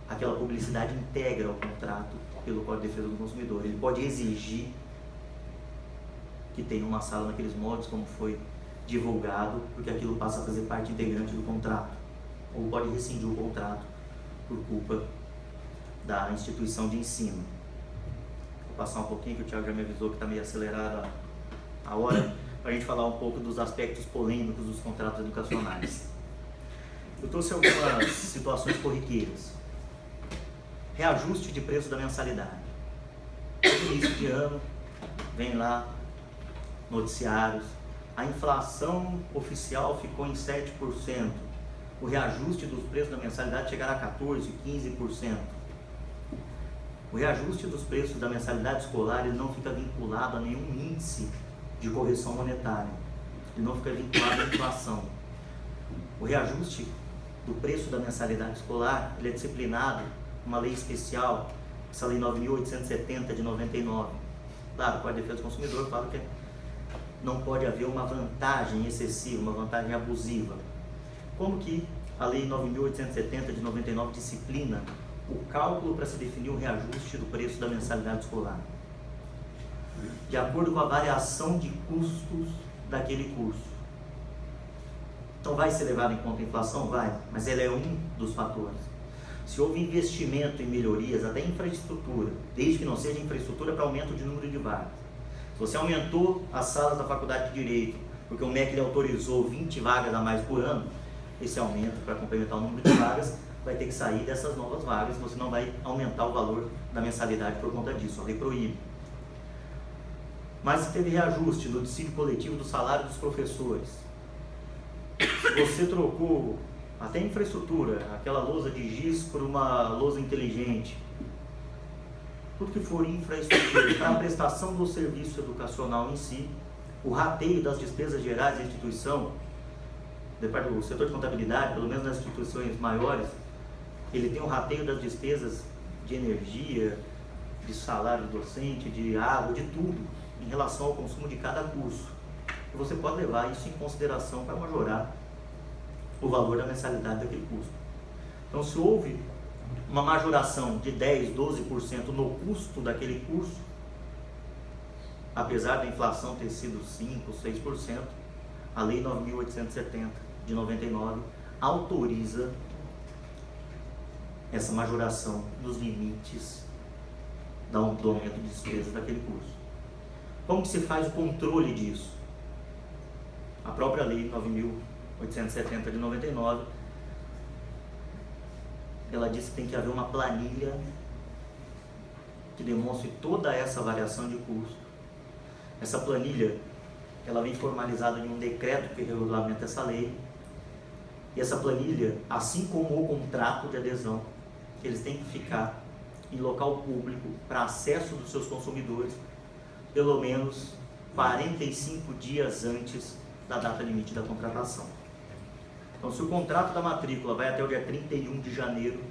aquela publicidade integra o contrato pelo Código de Defesa do Consumidor. Ele pode exigir que tenha uma sala naqueles moldes como foi divulgado, porque aquilo passa a fazer parte integrante do contrato, ou pode rescindir o contrato por culpa da instituição de ensino. Vou passar um pouquinho, que o Thiago já me avisou que está meio acelerada a hora, para a gente falar um pouco dos aspectos polêmicos dos contratos educacionais. Eu trouxe algumas situações corriqueiras. Reajuste de preço da mensalidade. No início de ano, vem lá noticiários, a inflação oficial ficou em 7%, o reajuste dos preços da mensalidade chegará a 14%, 15%. O reajuste dos preços da mensalidade escolar ele não fica vinculado a nenhum índice de correção monetária, ele não fica vinculado à inflação. O reajuste do preço da mensalidade escolar ele é disciplinado uma lei especial, essa lei 9.870 de 99. Claro, o Código de Defesa do Consumidor fala que não pode haver uma vantagem excessiva, uma vantagem abusiva. Como que a Lei 9.870 de 99 disciplina o cálculo para se definir o reajuste do preço da mensalidade escolar, de acordo com a variação de custos daquele curso. Então vai ser levado em conta a inflação? Vai, mas ela é um dos fatores. Se houve investimento em melhorias, até em infraestrutura, desde que não seja infraestrutura para aumento de número de vagas. Se você aumentou as salas da faculdade de Direito, porque o MEC lhe autorizou 20 vagas a mais por ano, esse aumento para complementar o número de vagas vai ter que sair dessas novas vagas, você não vai aumentar o valor da mensalidade por conta disso, a lei proíbe. Mas se teve reajuste no dissídio coletivo do salário dos professores, se você trocou até infraestrutura, aquela lousa de giz por uma lousa inteligente, tudo que for infraestrutura para a prestação do serviço educacional em si, o rateio das despesas gerais da instituição, o setor de contabilidade, pelo menos nas instituições maiores, ele tem um rateio das despesas de energia, de salário docente, de água, de tudo, em relação ao consumo de cada curso. E você pode levar isso em consideração para majorar o valor da mensalidade daquele custo. Então, se houve uma majoração de 10%, 12% no custo daquele curso, apesar da inflação ter sido 5%, 6%, a Lei 9.870 de 99 autoriza essa majoração nos limites do aumento de despesas daquele curso. Como que se faz o controle disso? A própria Lei 9.870 de 99, ela diz que tem que haver uma planilha que demonstre toda essa variação de custo. Essa planilha, ela vem formalizada em um decreto que regulamenta essa lei. E essa planilha, assim como o contrato de adesão, eles têm que ficar em local público para acesso dos seus consumidores, pelo menos 45 dias antes da data limite da contratação. Então, se o contrato da matrícula vai até o dia 31 de janeiro,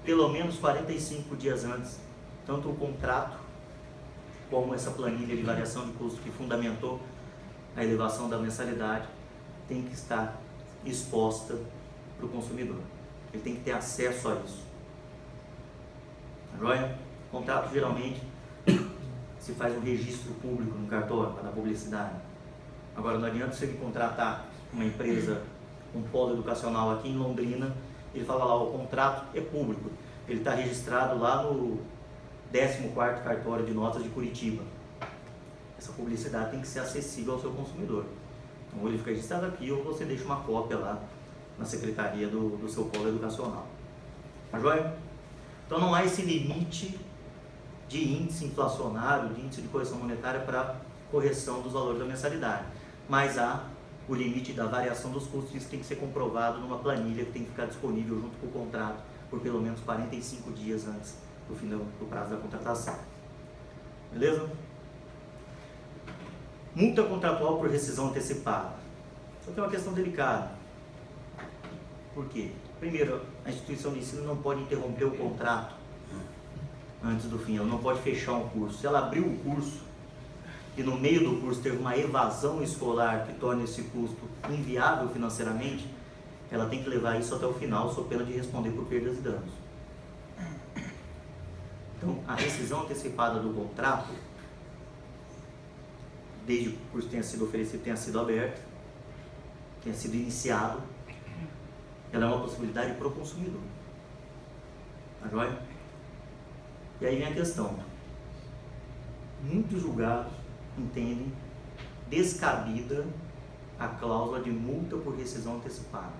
pelo menos 45 dias antes, tanto o contrato como essa planilha de variação de custo que fundamentou a elevação da mensalidade tem que estar exposta para o consumidor. Ele tem que ter acesso a isso. Tá joia? O contrato geralmente se faz um registro público no cartório para dar publicidade. Agora, não adianta você contratar uma empresa, um polo educacional aqui em Londrina, ele fala lá, o contrato é público, ele está registrado lá no 14º cartório de notas de Curitiba. Essa publicidade tem que ser acessível ao seu consumidor. Então, ou ele fica registrado aqui, ou você deixa uma cópia lá na secretaria do seu polo educacional. Tá joia? Então, não há esse limite de índice inflacionário, de índice de correção monetária para correção dos valores da mensalidade. Mas há o limite da variação dos custos, isso tem que ser comprovado numa planilha que tem que ficar disponível junto com o contrato por pelo menos 45 dias antes do fim do prazo da contratação. Beleza? Multa contratual por rescisão antecipada. Isso aqui é uma questão delicada. Por quê? Primeiro, a instituição de ensino não pode interromper o contrato antes do fim, ela não pode fechar um curso. Se ela abriu o curso e no meio do curso teve uma evasão escolar que torna esse custo inviável financeiramente, ela tem que levar isso até o final, sob pena de responder por perdas e danos. Então, a rescisão antecipada do contrato, desde que o curso tenha sido oferecido, tenha sido aberto, tenha sido iniciado, ela é uma possibilidade para o consumidor. Tá joia? E aí vem a questão. Muitos julgados entendem descabida a cláusula de multa por rescisão antecipada.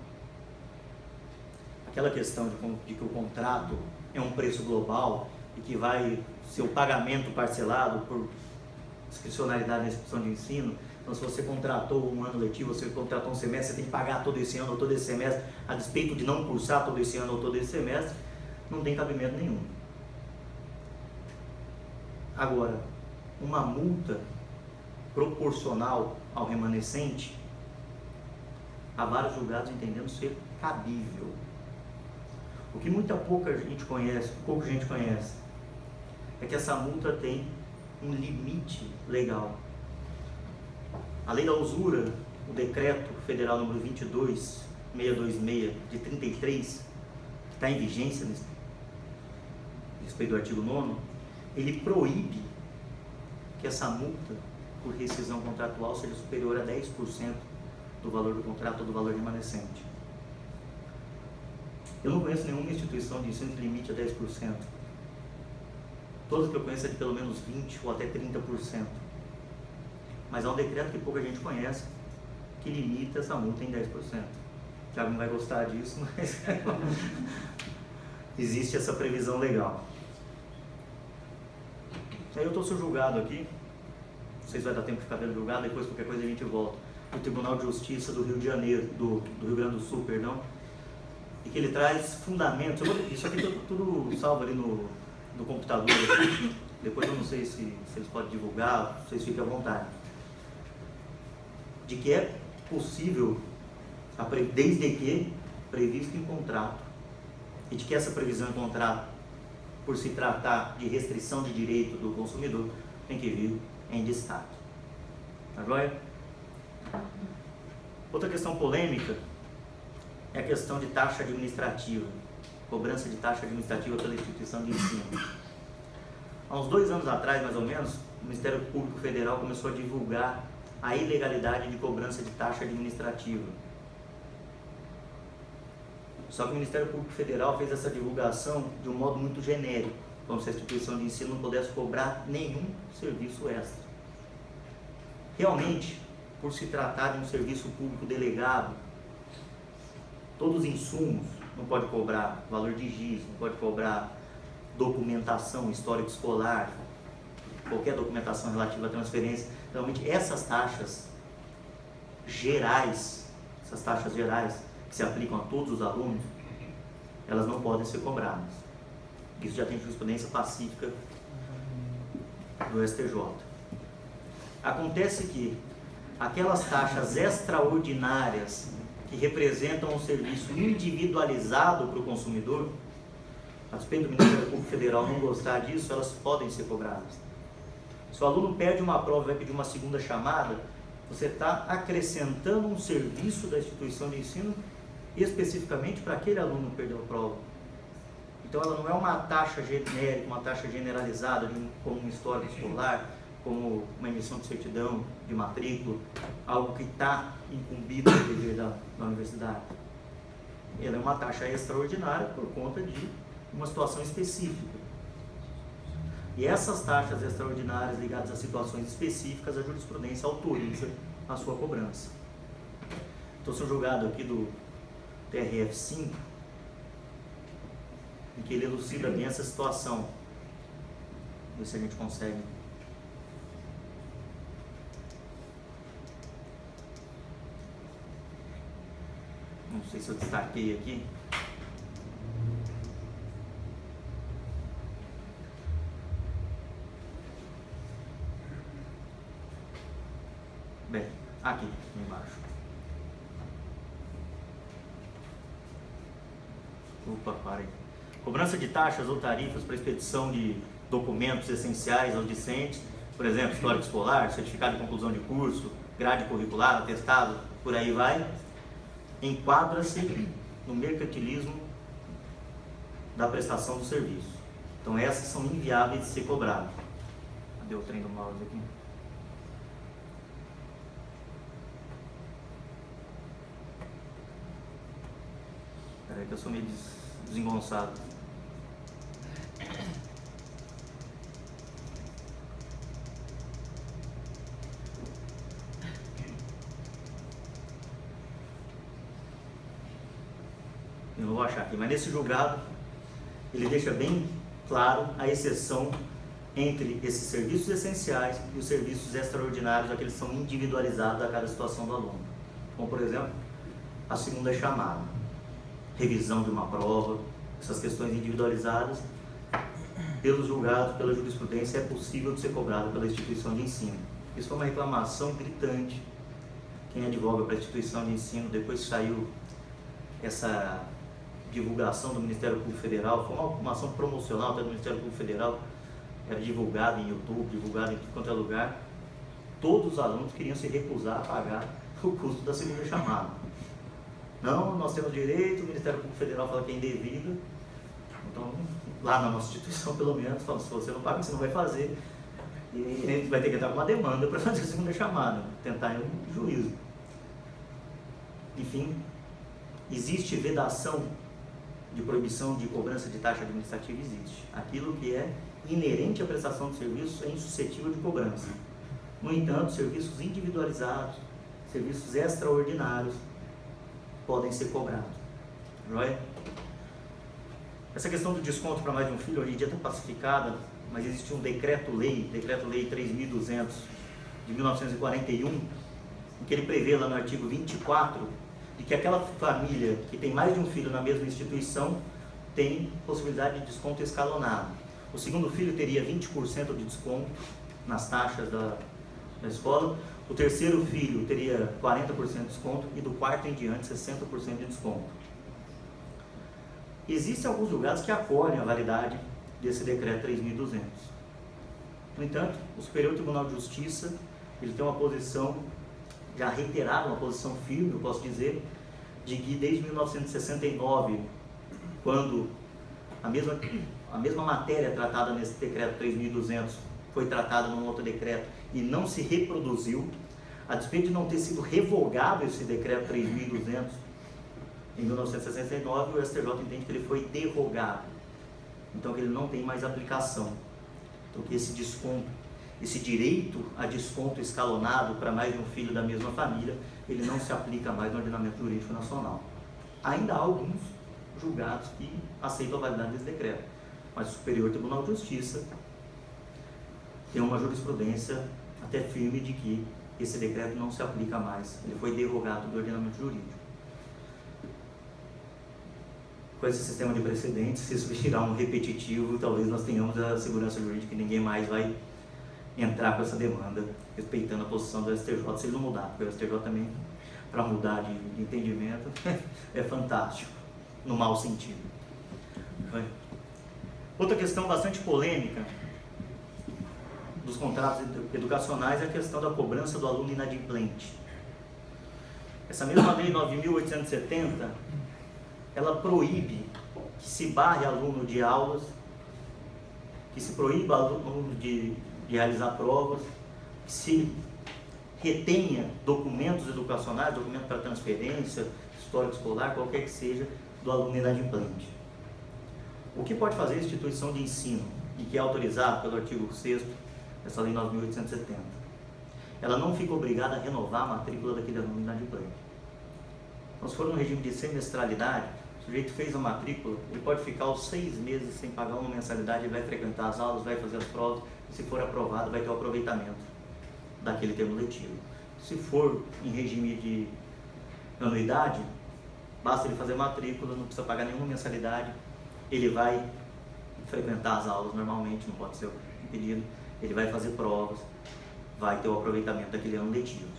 Aquela questão de que o contrato é um preço global e que vai ser o pagamento parcelado por discricionalidade na instituição de ensino. Então, se você contratou um ano letivo, você contratou um semestre, você tem que pagar todo esse ano ou todo esse semestre, a despeito de não cursar todo esse ano ou todo esse semestre, não tem cabimento nenhum. Agora, uma multa proporcional ao remanescente, há vários julgados entendendo ser cabível. O que pouca gente conhece é que essa multa tem um limite legal. A lei da usura, o decreto federal número 22 626 de 33, que está em vigência nesse respeito do artigo 9º, ele proíbe que essa multa por rescisão contratual seja superior a 10% do valor do contrato ou do valor remanescente. Eu não conheço nenhuma instituição de ensino que limite a 10%. Todas que eu conheço é de pelo menos 20% ou até 30%. Mas há um decreto que pouca gente conhece que limita essa multa em 10%. O Thiago não vai gostar disso, mas existe essa previsão legal. Aí eu estou sendo julgado aqui, não sei se vai dar tempo de ficar vendo julgado, depois qualquer coisa a gente volta, do Tribunal de Justiça do Rio de Janeiro, do Rio Grande do Sul, perdão, e que ele traz fundamentos. Isso aqui tudo salvo ali no computador aqui. Depois eu não sei se eles podem divulgar, vocês fiquem à vontade, de que é possível, desde que previsto em contrato, e de que essa previsão em contrato, por se tratar de restrição de direito do consumidor, tem que vir em destaque. Tá joia? Outra questão polêmica é a questão de taxa administrativa, cobrança de taxa administrativa pela instituição de ensino. Há uns 2 anos atrás, mais ou menos, o Ministério Público Federal começou a divulgar a ilegalidade de cobrança de taxa administrativa. Só que o Ministério Público Federal fez essa divulgação de um modo muito genérico, como se a instituição de ensino não pudesse cobrar nenhum serviço extra. Realmente, por se tratar de um serviço público delegado, todos os insumos, não pode cobrar valor de giz, não pode cobrar documentação histórico escolar, qualquer documentação relativa à transferência. Realmente essas taxas gerais, que se aplicam a todos os alunos, elas não podem ser cobradas. Isso já tem jurisprudência pacífica do STJ. Acontece que aquelas taxas extraordinárias que representam um serviço individualizado para o consumidor, a despeito do Ministério Público Federal não gostar disso, elas podem ser cobradas. Se o aluno perde uma prova e vai pedir uma segunda chamada, você está acrescentando um serviço da instituição de ensino especificamente para aquele aluno que perdeu a prova. Então ela não é uma taxa genérica, uma taxa generalizada, como um histórico escolar, como uma emissão de certidão de matrícula, algo que está incumbido do dever da universidade. Ela é uma taxa extraordinária por conta de uma situação específica. E essas taxas extraordinárias ligadas a situações específicas, a jurisprudência autoriza a sua cobrança. Estou sendo julgado aqui do TRF5, em que ele elucida bem essa situação. Ver se a gente consegue. Não sei se eu destaquei aqui. Bem, aqui embaixo. Opa, parei. Cobrança de taxas ou tarifas para expedição de documentos essenciais aos discentes, por exemplo, histórico escolar, certificado de conclusão de curso, grade curricular, atestado, por aí vai, enquadra-se no mercantilismo da prestação do serviço. Então essas são inviáveis de ser cobradas. Cadê o trem do mouse aqui? Peraí que eu sou meio desengonçado. Eu não vou achar aqui, mas nesse julgado ele deixa bem claro a exceção entre esses serviços essenciais e os serviços extraordinários, aqueles que são individualizados a cada situação do aluno. Como, por exemplo, a segunda chamada, revisão de uma prova, essas questões individualizadas, pelos julgados, pela jurisprudência, é possível de ser cobrado pela instituição de ensino. Isso foi uma reclamação gritante. Quem advoga para a instituição de ensino, depois que saiu essa divulgação do Ministério Público Federal, foi uma ação promocional até do Ministério Público Federal, era divulgado em YouTube, divulgado em tudo quanto é lugar. Todos os alunos queriam se recusar a pagar o custo da segunda chamada. Não, nós temos direito, o Ministério Público Federal fala que é indevido. Então, lá na nossa instituição, pelo menos, fala, se você não paga, você não vai fazer. E a gente vai ter que entrar com uma demanda para fazer a segunda chamada, tentar ir um juízo. Enfim, existe vedação de proibição de cobrança de taxa administrativa? Existe. Aquilo que é inerente à prestação de serviço é insuscetível de cobrança. No entanto, serviços individualizados, serviços extraordinários podem ser cobrados. Não é? Essa questão do desconto para mais de um filho hoje em dia está pacificada, mas existe um decreto-lei 3.200 de 1941, em que ele prevê lá no artigo 24, de que aquela família que tem mais de um filho na mesma instituição tem possibilidade de desconto escalonado. O segundo filho teria 20% de desconto nas taxas da escola, o terceiro filho teria 40% de desconto e do quarto em diante 60% de desconto. Existem alguns julgados que acolhem a validade desse decreto 3.200. No entanto, o Superior Tribunal de Justiça ele tem uma posição já reiterada, uma posição firme, eu posso dizer, de que desde 1969, quando a mesma matéria tratada nesse decreto 3.200 foi tratada num outro decreto e não se reproduziu, a despeito de não ter sido revogado esse decreto 3.200 em 1969, o STJ entende que ele foi derrogado, então que ele não tem mais aplicação. Então que esse desconto, esse direito a desconto escalonado para mais de um filho da mesma família, ele não se aplica mais no ordenamento jurídico nacional. Ainda há alguns julgados que aceitam a validade desse decreto, mas o Superior Tribunal de Justiça tem uma jurisprudência até firme de que esse decreto não se aplica mais, ele foi derrogado do ordenamento jurídico. Com esse sistema de precedentes, se isso virar um repetitivo, talvez nós tenhamos a segurança jurídica e ninguém mais vai entrar com essa demanda, respeitando a posição do STJ, se ele não mudar, porque o STJ também, para mudar de entendimento, é fantástico, no mau sentido. Outra questão bastante polêmica dos contratos educacionais é a questão da cobrança do aluno inadimplente. Essa mesma lei 9.870, ela proíbe que se barre aluno de aulas, que se proíba aluno de realizar provas, que se retenha documentos educacionais, documento para transferência, histórico escolar, qualquer que seja, do aluno inadimplente. O que pode fazer a instituição de ensino, e que é autorizado pelo artigo 6º, essa lei 9.870? Ela não fica obrigada a renovar a matrícula daquele aluno inadimplente. Então, se for no regime de semestralidade, o sujeito fez a matrícula, ele pode ficar os 6 meses sem pagar uma mensalidade, ele vai frequentar as aulas, vai fazer as provas, e se for aprovado, vai ter o aproveitamento daquele termo letivo. Se for em regime de anuidade, basta ele fazer matrícula, não precisa pagar nenhuma mensalidade, ele vai frequentar as aulas normalmente, não pode ser impedido, ele vai fazer provas, vai ter o aproveitamento daquele ano letivo.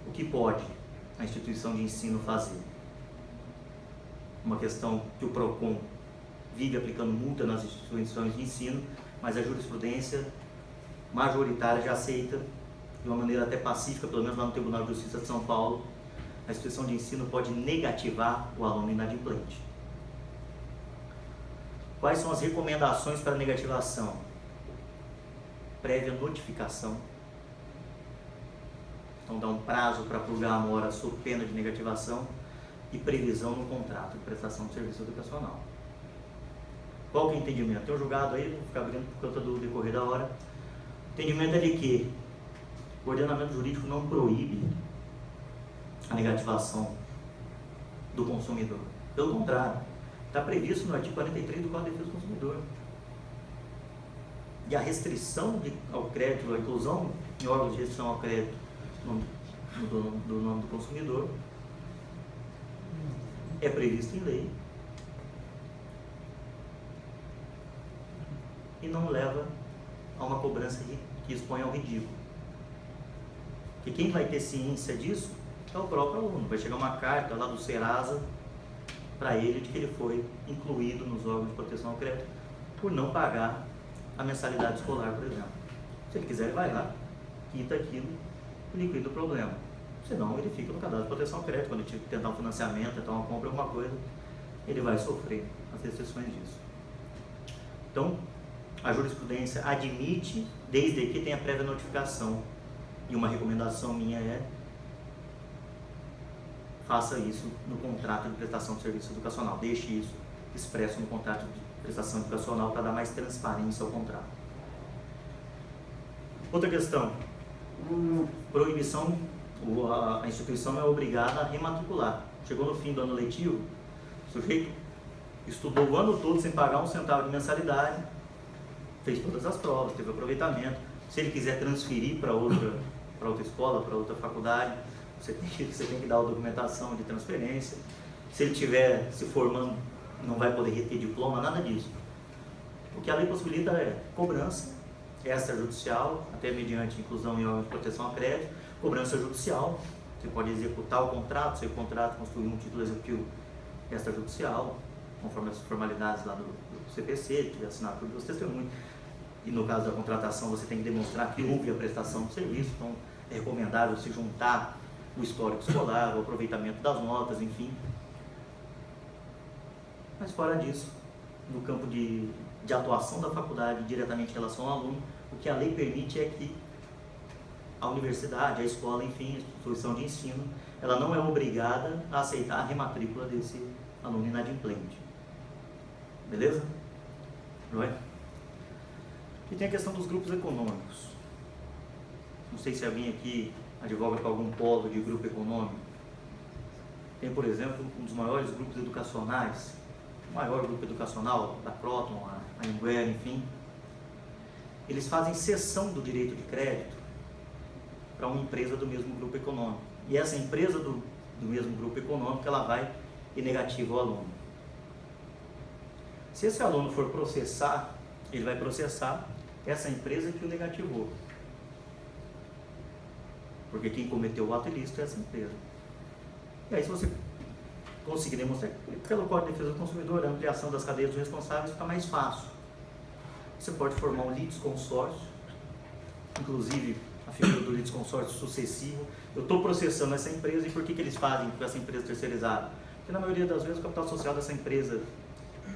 O que pode a instituição de ensino fazer? Uma questão que o PROCON vive aplicando multa nas instituições de ensino, mas a jurisprudência majoritária já aceita, de uma maneira até pacífica, pelo menos lá no Tribunal de Justiça de São Paulo, a instituição de ensino pode negativar o aluno inadimplente. Quais são as recomendações para negativação? Prévia notificação. Então dá um prazo para purgar a mora sob pena de negativação e previsão no contrato de prestação de serviço educacional. Qual que é o entendimento? Tem um julgado aí, vou ficar abrindo por conta do decorrer da hora. O entendimento é de que o ordenamento jurídico não proíbe a negativação do consumidor. Pelo contrário, está previsto no artigo 43 do Código de Defesa do Consumidor. E a restrição ao crédito, a inclusão em órgãos de restrição ao crédito do nome do consumidor é previsto em lei e não leva a uma cobrança que expõe ao ridículo. E quem vai ter ciência disso é o próprio aluno. Vai chegar uma carta lá do Serasa para ele de que ele foi incluído nos órgãos de proteção ao crédito por não pagar a mensalidade escolar, por exemplo. Se ele quiser, ele vai lá, quita aquilo e liquida o problema. senão ele fica no cadastro de proteção ao crédito. Quando ele tentar um financiamento, tentar uma compra, alguma coisa, ele vai sofrer as restrições disso. Então, a jurisprudência admite, desde que tenha prévia notificação. E uma recomendação minha é: faça isso no contrato de prestação de serviço educacional. Deixe isso expresso no contrato de prestação educacional para dar mais transparência ao contrato. Outra questão: proibição. A instituição é obrigada a rematricular. Chegou no fim do ano letivo, o sujeito estudou o ano todo sem pagar um centavo de mensalidade, fez todas as provas, teve aproveitamento. Se ele quiser transferir para outra escola, para outra faculdade, você tem que dar a documentação de transferência. Se ele estiver se formando, não vai poder reter diploma, nada disso. O que a lei possibilita é cobrança extrajudicial, até mediante inclusão em órgãos de proteção a crédito, cobrança judicial. Você pode executar o contrato, se o contrato constituir um título executivo extrajudicial, conforme as formalidades lá do CPC, tiver assinatura dos testemunhos. E no caso da contratação, você tem que demonstrar que houve a prestação de serviço. Então, é recomendável se juntar o histórico escolar, o aproveitamento das notas, enfim. Mas fora disso, no campo de atuação da faculdade diretamente em relação ao aluno, o que a lei permite é que a universidade, a escola, enfim, a instituição de ensino, ela não é obrigada a aceitar a rematrícula desse aluno inadimplente. Beleza? Não é? E tem a questão dos grupos econômicos. Não sei se alguém aqui advoga para algum polo de grupo econômico. Tem, por exemplo, um dos maiores grupos educacionais, o maior grupo educacional da Croton, a Anhanguera, enfim. Eles fazem cessão do direito de crédito para uma empresa do mesmo grupo econômico. E essa empresa do mesmo grupo econômico, ela vai e negativa o aluno. Se esse aluno for processar, ele vai processar essa empresa que o negativou. Porque quem cometeu o ato ilícito é essa empresa. E aí, se você conseguir demonstrar pelo Código de Defesa do Consumidor, a ampliação das cadeias dos responsáveis fica mais fácil. Você pode formar um litisconsórcio, inclusive a figura do litisconsórcio sucessivo. Eu estou processando essa empresa, e por que eles fazem com essa empresa terceirizada? Porque na maioria das vezes o capital social dessa empresa,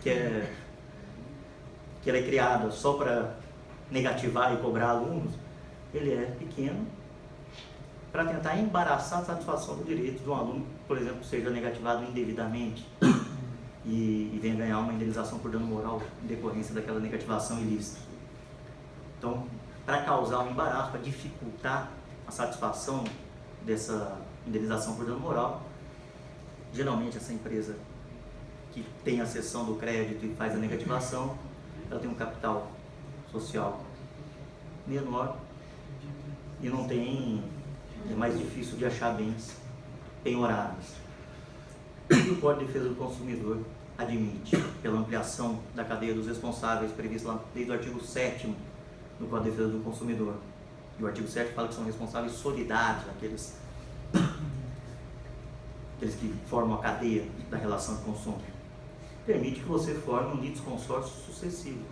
que ela é criada só para negativar e cobrar alunos, ele é pequeno, para tentar embaraçar a satisfação do direito de um aluno que, por exemplo, seja negativado indevidamente e venha ganhar uma indenização por dano moral em decorrência daquela negativação ilícita. Então, para causar um embaraço, para dificultar a satisfação dessa indenização por dano moral, geralmente essa empresa que tem a cessão do crédito e faz a negativação, ela tem um capital social menor e não tem, é mais difícil de achar bens penhoráveis. E o Código de Defesa do Consumidor admite, pela ampliação da cadeia dos responsáveis prevista lá desde o artigo 7º do Código de Defesa do Consumidor. E o artigo 7 fala que são responsáveis solidários, aqueles que formam a cadeia da relação de consumo. Permite que você forme um litisconsórcio sucessivo,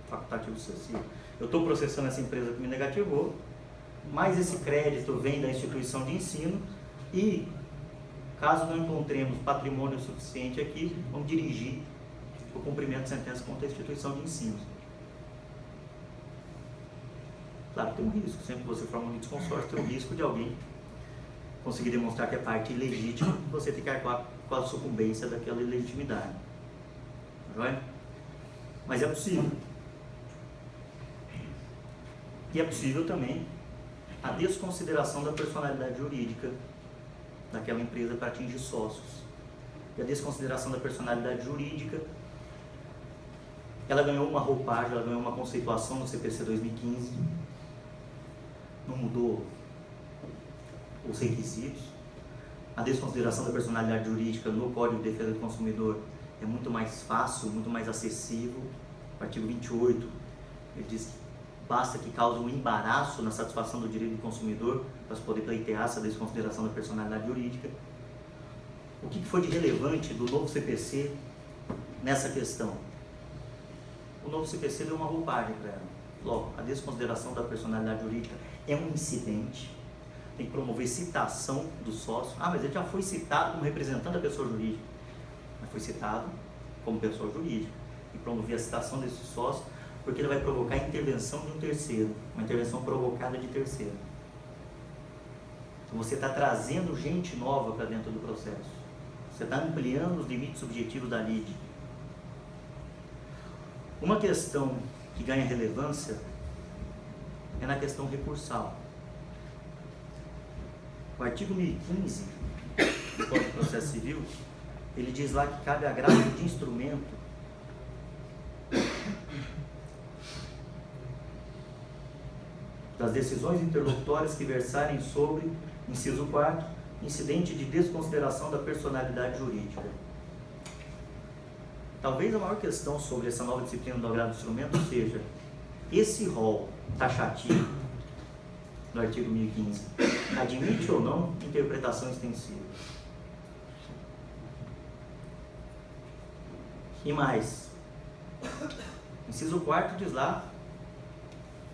facultativo sucessivo. Eu estou processando essa empresa que me negativou, mas esse crédito vem da instituição de ensino e, caso não encontremos patrimônio suficiente aqui, vamos dirigir o cumprimento de sentença contra a instituição de ensino. Claro que tem um risco, sempre que você forma um litisconsórcio, tem o risco de alguém conseguir demonstrar que é parte ilegítima e você ter que arcar com a sucumbência daquela ilegitimidade. Joia? Mas é possível. E é possível também a desconsideração da personalidade jurídica daquela empresa para atingir sócios. E a desconsideração da personalidade jurídica, ela ganhou uma roupagem, ela ganhou uma conceituação no CPC 2015, não mudou os requisitos. A desconsideração da personalidade jurídica no Código de Defesa do Consumidor é muito mais fácil, muito mais acessível. O artigo 28, ele diz que basta que cause um embaraço na satisfação do direito do consumidor para se poder pleitear essa desconsideração da personalidade jurídica. O que foi de relevante do novo CPC nessa questão? O novo CPC deu uma roupagem para ela. Logo, a desconsideração da personalidade jurídica é um incidente. tem que promover citação do sócio. Ah, mas ele já foi citado como representante da pessoa jurídica. Mas foi citado como pessoa jurídica. E promover a citação desse sócio, porque ele vai provocar a intervenção de um terceiro, uma intervenção provocada de terceiro. Então você está trazendo gente nova para dentro do processo. Você está ampliando os limites objetivos da lide. Uma questão que ganha relevância é na questão recursal. O artigo 1015 do Código de Processo Civil, ele diz lá que cabe agravo de instrumento das decisões interlocutórias que versarem sobre, inciso 4, incidente de desconsideração da personalidade jurídica. Talvez a maior questão sobre essa nova disciplina do agravo de instrumento seja esse rol taxativo do artigo 1015 admite ou não interpretação extensiva. E mais, inciso 4 diz lá,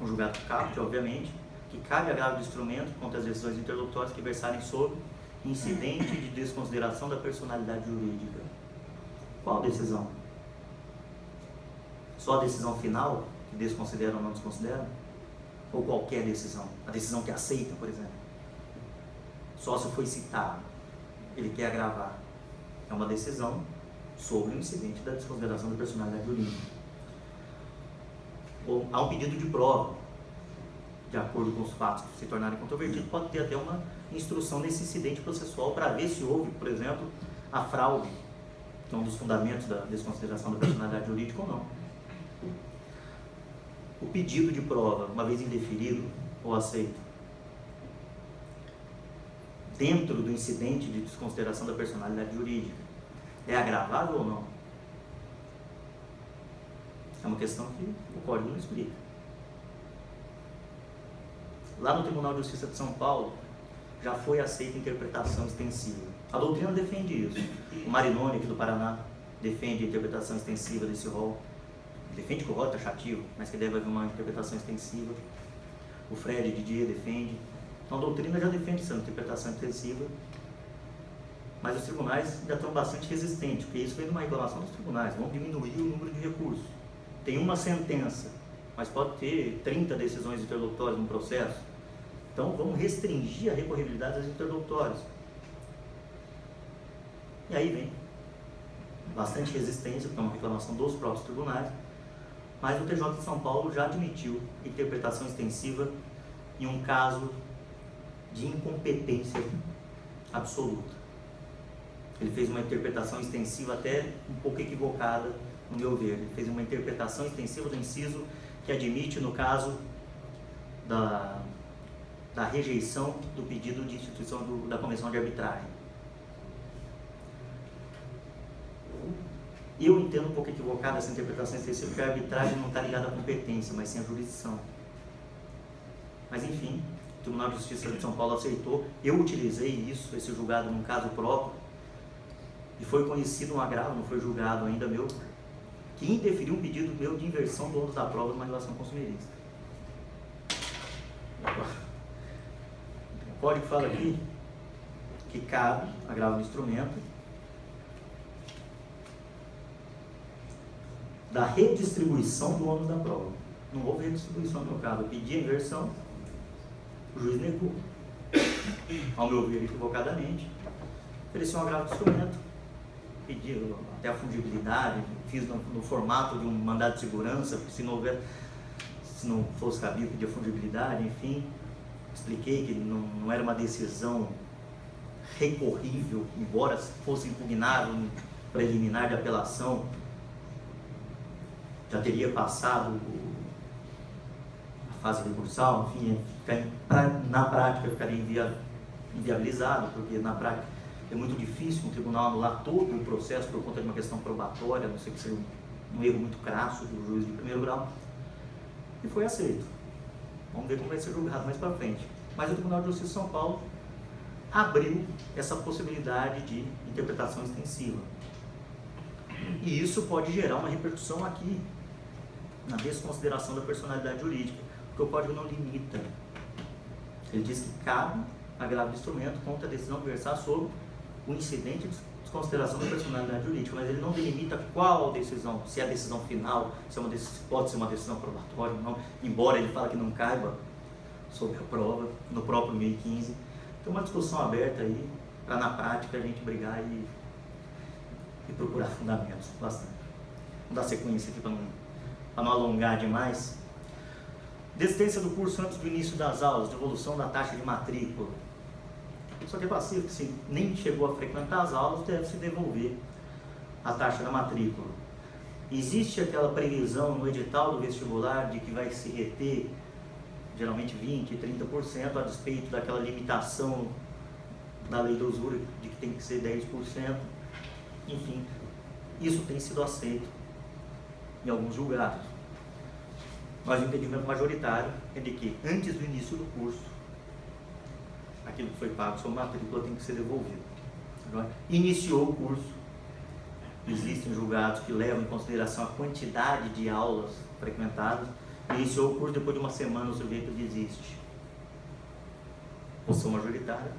um julgado caput, obviamente, que cabe agravo de instrumento contra as decisões interlocutórias que versarem sobre incidente de desconsideração da personalidade jurídica. Qual decisão? Só a decisão final, que desconsidera ou não desconsidera? Ou qualquer decisão? A decisão que aceita, por exemplo. Sócio foi citado, ele quer agravar. É uma decisão sobre o incidente da desconsideração da personalidade jurídica. Ou há um pedido de prova, de acordo com os fatos que se tornarem controvertidos, pode ter até uma instrução nesse incidente processual para ver se houve, por exemplo, a fraude, que é um dos fundamentos da desconsideração da personalidade jurídica ou não. O pedido de prova, uma vez indeferido ou aceito, dentro do incidente de desconsideração da personalidade jurídica, é agravável ou não? É uma questão que o Código não explica. Lá no Tribunal de Justiça de São Paulo, já foi aceita interpretação extensiva. A doutrina defende isso. O Marinoni, aqui do Paraná, defende a interpretação extensiva desse rol. Defende que o rol é taxativo, mas que deve haver uma interpretação extensiva. O Fred Didier defende. Então a doutrina já defende essa interpretação extensiva. Mas os tribunais ainda estão bastante resistentes, porque isso vem de uma reclamação dos tribunais. Vão diminuir o número de recursos. Tem uma sentença, mas pode ter 30 decisões interlocutórias no processo. Então vamos restringir a recorribilidade das interlocutórias. E aí vem bastante resistência, porque é uma reclamação dos próprios tribunais, mas o TJ de São Paulo já admitiu interpretação extensiva em um caso de incompetência absoluta. Ele fez uma interpretação extensiva até um pouco equivocada, no meu ver. Ele fez uma interpretação extensiva do inciso que admite, no caso da rejeição do pedido de instituição da Convenção de Arbitragem. Eu entendo um pouco equivocada essa interpretação extensiva, porque a arbitragem não está ligada à competência, mas sim à jurisdição. Mas enfim, o Tribunal de Justiça de São Paulo aceitou. Eu utilizei isso, esse julgado num caso próprio, e foi conhecido um agravo, não foi julgado ainda meu, que indeferiu um pedido meu de inversão do ônus da prova numa relação consumerista. O Código fala aqui que cabe agravo do instrumento da redistribuição do ônus da prova. Não houve redistribuição no meu caso. Eu pedi a inversão, o juiz negou. Ao meu ver, equivocadamente, ofereceu um agravo do instrumento, pedi até a fungibilidade, fiz no formato de um mandado de segurança, se não fosse cabível, pedir a fungibilidade, enfim. Expliquei que não era uma decisão recorrível, embora fosse impugnado um preliminar de apelação, já teria passado a fase recursal, enfim, na prática ficaria inviabilizado, porque na prática é muito difícil um tribunal anular todo o processo por conta de uma questão probatória, a não ser que seja um erro muito crasso do juiz de primeiro grau, e foi aceito. Vamos ver como vai ser julgado mais para frente. Mas o Tribunal de Justiça de São Paulo abriu essa possibilidade de interpretação extensiva. E isso pode gerar uma repercussão aqui, na desconsideração da personalidade jurídica, porque o Código não limita. Ele diz que cabe agravo de instrumento contra a decisão de versar sobre o incidente de desconsideração da personalidade jurídica, mas ele não delimita qual decisão, se é a decisão final, se é uma decisão, pode ser uma decisão probatória ou não, embora ele fale que não caiba sobre a prova, no próprio 1015. Tem uma discussão aberta aí, para na prática a gente brigar e procurar fundamentos bastante. Vamos dar sequência aqui para não alongar demais. Desistência do curso antes do início das aulas, devolução da taxa de matrícula. Só que é passivo, que se nem chegou a frequentar as aulas, deve se devolver a taxa da matrícula. Existe aquela previsão no edital do vestibular de que vai se reter geralmente 20%, 30%, a despeito daquela limitação da lei do usura de que tem que ser 10%. Enfim, isso tem sido aceito em alguns julgados. Mas o entendimento majoritário é de que, antes do início do curso, aquilo que foi pago sobre matrícula tem que ser devolvido. Iniciou o curso, existem julgados que levam em consideração a quantidade de aulas frequentadas. Iniciou o curso, depois de uma semana o sujeito desiste. Posição majoritária,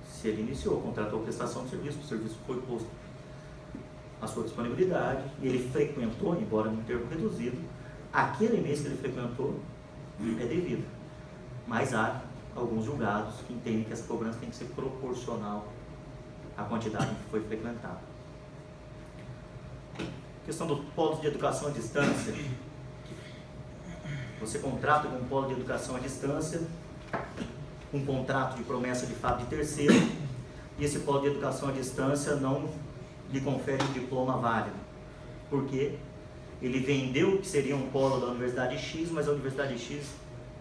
se ele iniciou, contratou prestação de serviço, o serviço foi posto à sua disponibilidade, e ele frequentou, embora num termo reduzido, aquele mês que ele frequentou é devido. Mas há alguns julgados que entendem que essa cobrança tem que ser proporcional à quantidade que foi frequentada. Questão do polo de educação à distância. Você contrata com um polo de educação à distância um contrato de promessa de fato de terceiro, e esse polo de educação à distância não lhe confere um diploma válido, porque ele vendeu que seria um polo da Universidade X, mas a Universidade X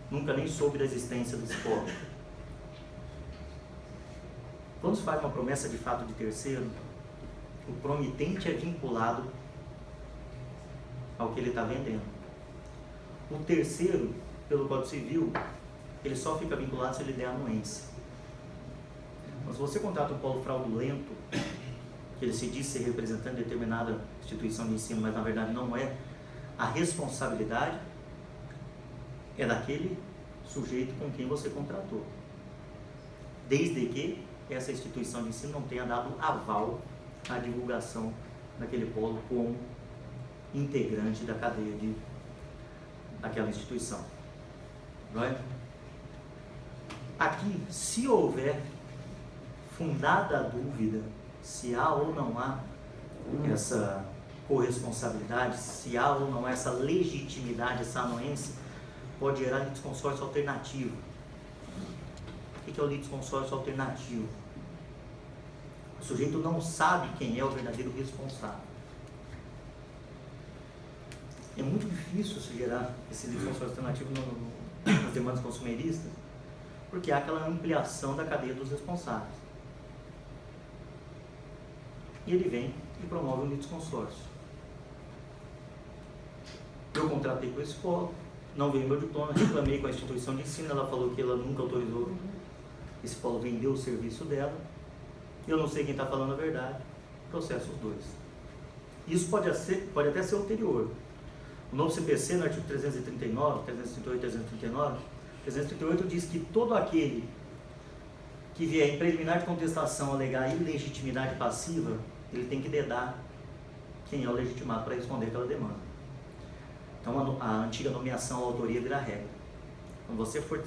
nunca nem soube da existência desse polo. Quando se faz uma promessa de fato de terceiro, o promitente é vinculado ao que ele está vendendo. O terceiro, pelo Código Civil, ele só fica vinculado se ele der anuência. Mas se você contrata um polo fraudulento, que ele se diz ser representante de determinada instituição de ensino, mas na verdade não é, a responsabilidade é daquele sujeito com quem você contratou, desde que essa instituição de ensino não tenha dado aval à divulgação daquele polo como integrante da cadeia daquela instituição. Não é? Aqui, se houver fundada a dúvida se há ou não há essa corresponsabilidade, se há ou não há essa legitimidade, essa anuência, pode gerar litisconsórcio alternativo. O que é o litisconsórcio alternativo? O sujeito não sabe quem é o verdadeiro responsável. É muito difícil se gerar esse litisconsórcio alternativo nas demandas consumeristas, porque há aquela ampliação da cadeia dos responsáveis. E ele vem e promove um litisconsórcio. Eu contratei com esse polo, não veio meu diploma, reclamei com a instituição de ensino, ela falou que ela nunca autorizou esse polo vender o serviço dela, eu não sei quem está falando a verdade, processo os dois. Isso pode até ser ulterior. O novo CPC, no artigo 339, 338 e 339, 338 diz que todo aquele que vier em preliminar de contestação alegar ilegitimidade passiva, ele tem que dedar quem é o legitimado para responder aquela demanda. Então a antiga nomeação à autoria vira regra. Quando você for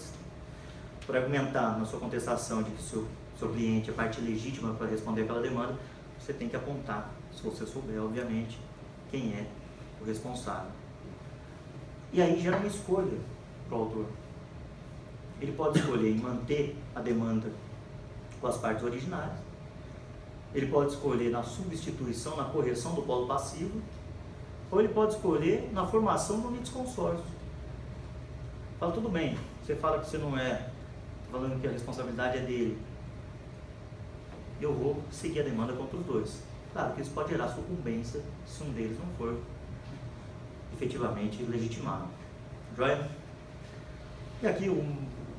argumentar na sua contestação de que seu cliente é parte legítima para responder aquela demanda, você tem que apontar, se você souber, obviamente, quem é o responsável. E aí gera uma escolha para o autor. Ele pode escolher em manter a demanda com as partes originárias, ele pode escolher na substituição, na correção do polo passivo, ou ele pode escolher na formação do litisconsórcio. Fala, tudo bem, você fala que você não é, falando que a responsabilidade é dele, eu vou seguir a demanda contra os dois. Claro que isso pode gerar sucumbência se um deles não for efetivamente legitimado. Joia? E aqui um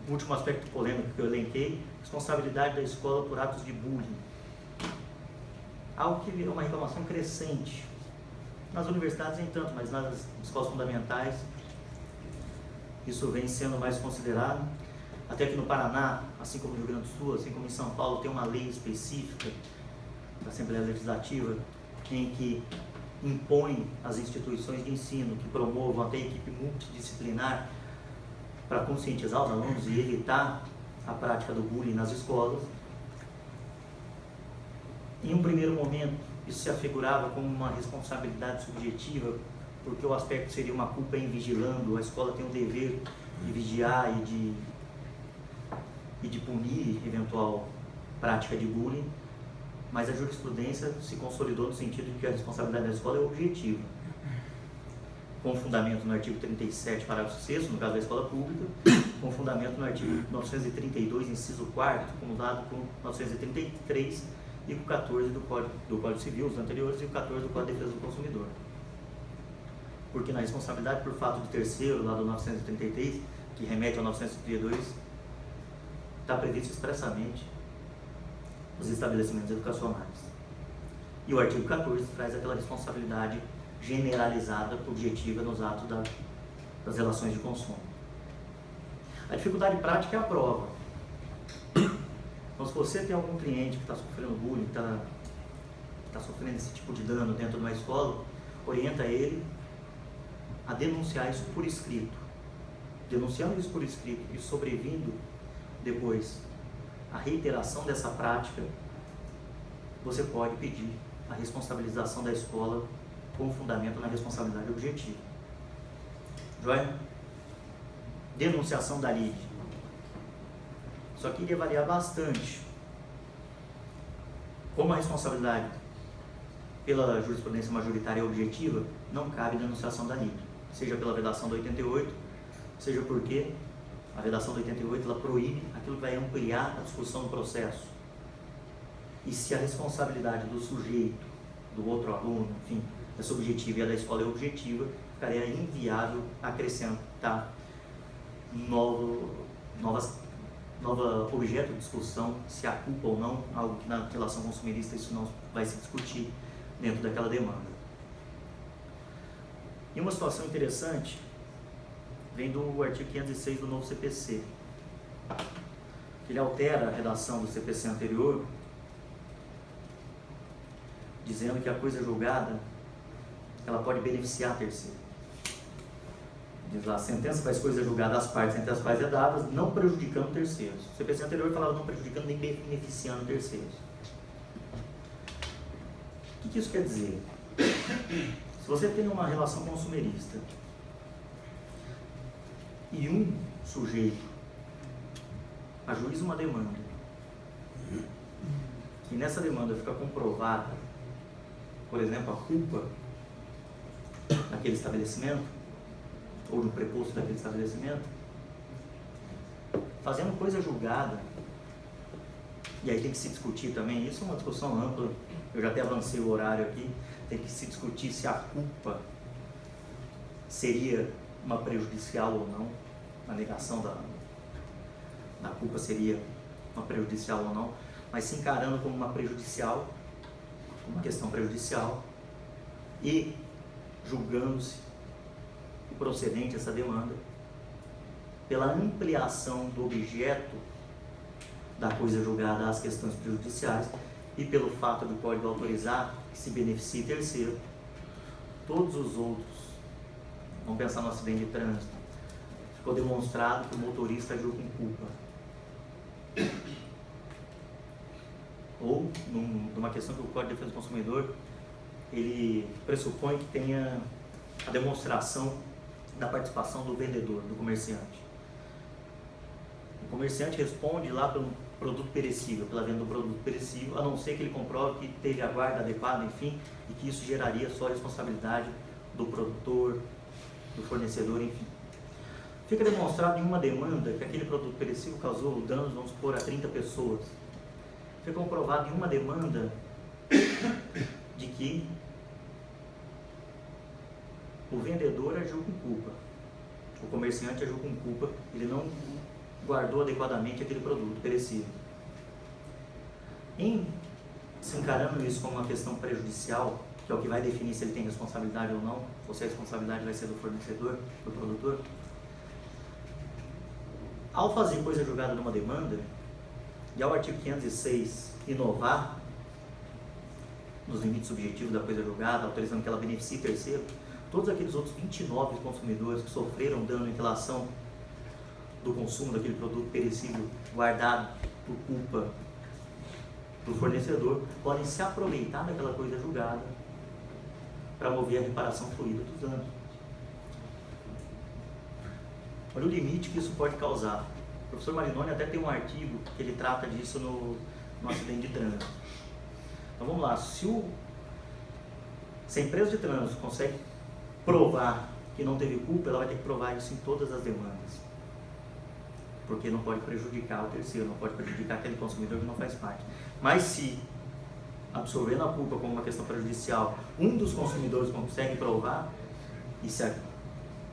último aspecto polêmico que eu elenquei: responsabilidade da escola por atos de bullying. Algo que virou uma reclamação crescente. Nas universidades nem tanto, mas nas escolas fundamentais isso vem sendo mais considerado. Até que no Paraná assim como no Rio Grande do Sul, assim como em São Paulo, tem uma lei específica da Assembleia Legislativa em que impõe às instituições de ensino que promovam até equipe multidisciplinar para conscientizar os alunos e evitar a prática do bullying nas escolas. Em um primeiro momento, isso se afigurava como uma responsabilidade subjetiva, porque o aspecto seria uma culpa em vigilando, a escola tem o dever de vigiar e de punir eventual prática de bullying, mas a jurisprudência se consolidou no sentido de que a responsabilidade da escola é objetiva, com fundamento no artigo 37, parágrafo 6º, no caso da escola pública, com fundamento no artigo 932, inciso 4º, acumulado com 933 e com 14 do Código Civil, os anteriores, e o 14 do Código de Defesa do Consumidor. Porque na responsabilidade por fato de terceiro, lá do 933, que remete ao 932, está previsto expressamente os estabelecimentos educacionais. E o artigo 14 traz aquela responsabilidade generalizada, objetiva nos atos das relações de consumo. A dificuldade prática é a prova. Então, se você tem algum cliente que está sofrendo bullying, está sofrendo esse tipo de dano dentro de uma escola, orienta ele a denunciar isso por escrito. Denunciando isso por escrito e sobrevindo depois a reiteração dessa prática, você pode pedir a responsabilização da escola com fundamento na responsabilidade objetiva. Joia? Denunciação da LID. Só que iria variar bastante. Como a responsabilidade pela jurisprudência majoritária objetiva, não cabe denunciação da LID, seja pela vedação do 88, seja porque a vedação do 88 ela proíbe aquilo que vai ampliar a discussão do processo. E se a responsabilidade do sujeito, do outro aluno, enfim, é subjetiva e a da escola é objetiva, ficaria inviável acrescentar novo objeto de discussão, se há culpa ou não, algo que na relação consumerista isso não vai se discutir dentro daquela demanda. E uma situação interessante vem do artigo 506 do novo CPC. Ele altera a redação do CPC anterior, dizendo que a coisa julgada ela pode beneficiar a terceiro. Diz lá, a sentença faz coisa julgada às partes entre as quais é dada, não prejudicando terceiros. O CPC anterior falava não prejudicando nem beneficiando terceiros. O que isso quer dizer? Se você tem uma relação consumerista e um sujeito ajuiza uma demanda, e nessa demanda fica comprovada, por exemplo, a culpa daquele estabelecimento, ou do preposto daquele estabelecimento, fazendo coisa julgada, e aí tem que se discutir também, isso é uma discussão ampla, eu já até avancei o horário aqui, tem que se discutir se a culpa seria uma prejudicial ou não, a negação da culpa seria uma prejudicial ou não, mas se encarando como uma prejudicial, uma questão prejudicial, e julgando-se o procedente essa demanda pela ampliação do objeto da coisa julgada às questões prejudiciais e pelo fato do código autorizar que se beneficie terceiro, todos os outros, vamos pensar no acidente de trânsito, ficou demonstrado que o motorista agiu com culpa. Ou, numa questão que o Código de Defesa do Consumidor, ele pressupõe que tenha a demonstração da participação do vendedor, do comerciante. O comerciante responde lá pelo produto perecível, pela venda do produto perecível, a não ser que ele comprove que teve a guarda adequada, enfim, e que isso geraria só a responsabilidade do produtor, do fornecedor, enfim. Fica demonstrado em uma demanda que aquele produto perecível causou danos, vamos supor, a 30 pessoas. Fica comprovado em uma demanda de que o vendedor agiu com culpa, o comerciante agiu com culpa, ele não guardou adequadamente aquele produto perecível. Em se encarando isso como uma questão prejudicial, que é o que vai definir se ele tem responsabilidade ou não, ou se a responsabilidade vai ser do fornecedor, do produtor, ao fazer coisa julgada numa demanda, E ao artigo 506 inovar nos limites subjetivos da coisa julgada, autorizando que ela beneficie terceiro, todos aqueles outros 29 consumidores que sofreram dano em relação do consumo daquele produto perecível guardado por culpa do fornecedor, podem se aproveitar daquela coisa julgada para mover a reparação fluida dos danos. Olha o limite que isso pode causar. O professor Marinoni até tem um artigo que ele trata disso no acidente de trânsito. Então vamos lá, se a empresa de trânsito consegue provar que não teve culpa, ela vai ter que provar isso em todas as demandas. Porque não pode prejudicar o terceiro, não pode prejudicar aquele consumidor que não faz parte. Mas se, absorvendo a culpa como uma questão prejudicial, um dos consumidores consegue provar, e se a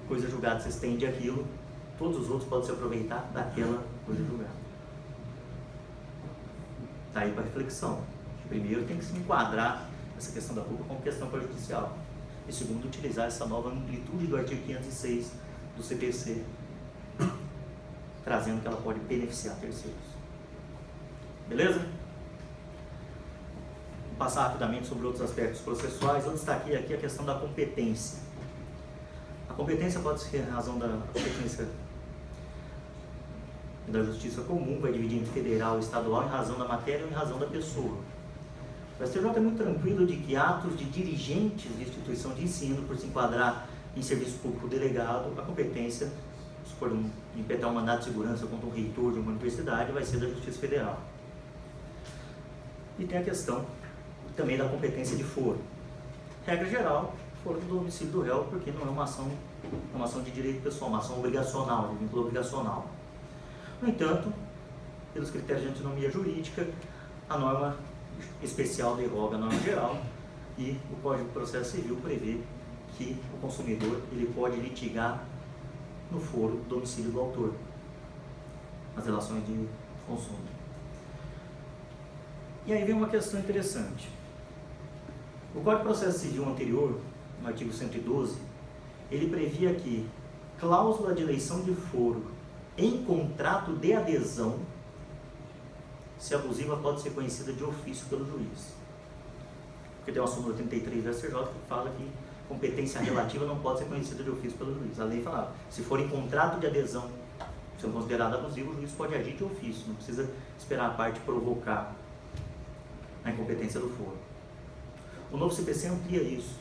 coisa julgada se estende àquilo, todos os outros podem se aproveitar daquela coisa julgada. Está aí para reflexão. Primeiro, tem que se enquadrar essa questão da culpa como questão prejudicial. E segundo, utilizar essa nova amplitude do artigo 506 do CPC, trazendo que ela pode beneficiar terceiros. Beleza? Vou passar rapidamente sobre outros aspectos processuais. Eu destaquei aqui a questão da competência. A competência pode ser em razão da competência da justiça comum, vai dividir entre federal e estadual em razão da matéria ou em razão da pessoa. O STJ é muito tranquilo de que atos de dirigentes de instituição de ensino, por se enquadrar em serviço público delegado, a competência, se for impetrar um mandato de segurança contra um reitor de uma universidade, vai ser da Justiça Federal. E tem a questão também da competência de foro. Regra geral, foro do domicílio do réu, porque não é uma ação de direito pessoal, uma ação obrigacional, de vínculo obrigacional. No entanto, pelos critérios de antinomia jurídica, a norma especial derroga a norma geral e o Código de Processo Civil prevê que o consumidor ele pode litigar no foro do domicílio do autor, as relações de consumo. E aí vem uma questão interessante. O Código de Processo Civil anterior, no artigo 112, ele previa que cláusula de eleição de foro em contrato de adesão, se abusiva, pode ser conhecida de ofício pelo juiz. Porque tem uma súmula 33 do STJ que fala que competência relativa não pode ser conhecida de ofício pelo juiz. A lei falava, se for em contrato de adesão, sendo considerado abusivo, o juiz pode agir de ofício, não precisa esperar a parte provocar a incompetência do foro. O novo CPC amplia isso.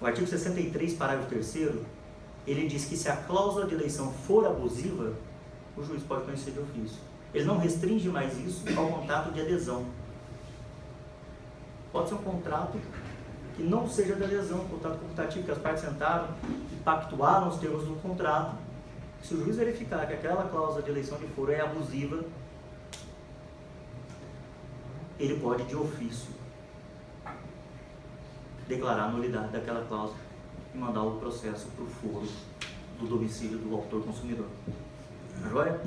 O artigo 63, parágrafo 3º, ele diz que se a cláusula de eleição for abusiva, o juiz pode conhecer de ofício. Ele não restringe mais isso ao contrato de adesão. Pode ser um contrato que não seja de adesão, um contrato computativo, que as partes sentaram e pactuaram os termos do contrato. Se o juiz verificar que aquela cláusula de eleição de foro é abusiva, ele pode, de ofício, declarar a nulidade daquela cláusula e mandar o processo para o foro do domicílio do autor consumidor. Agora,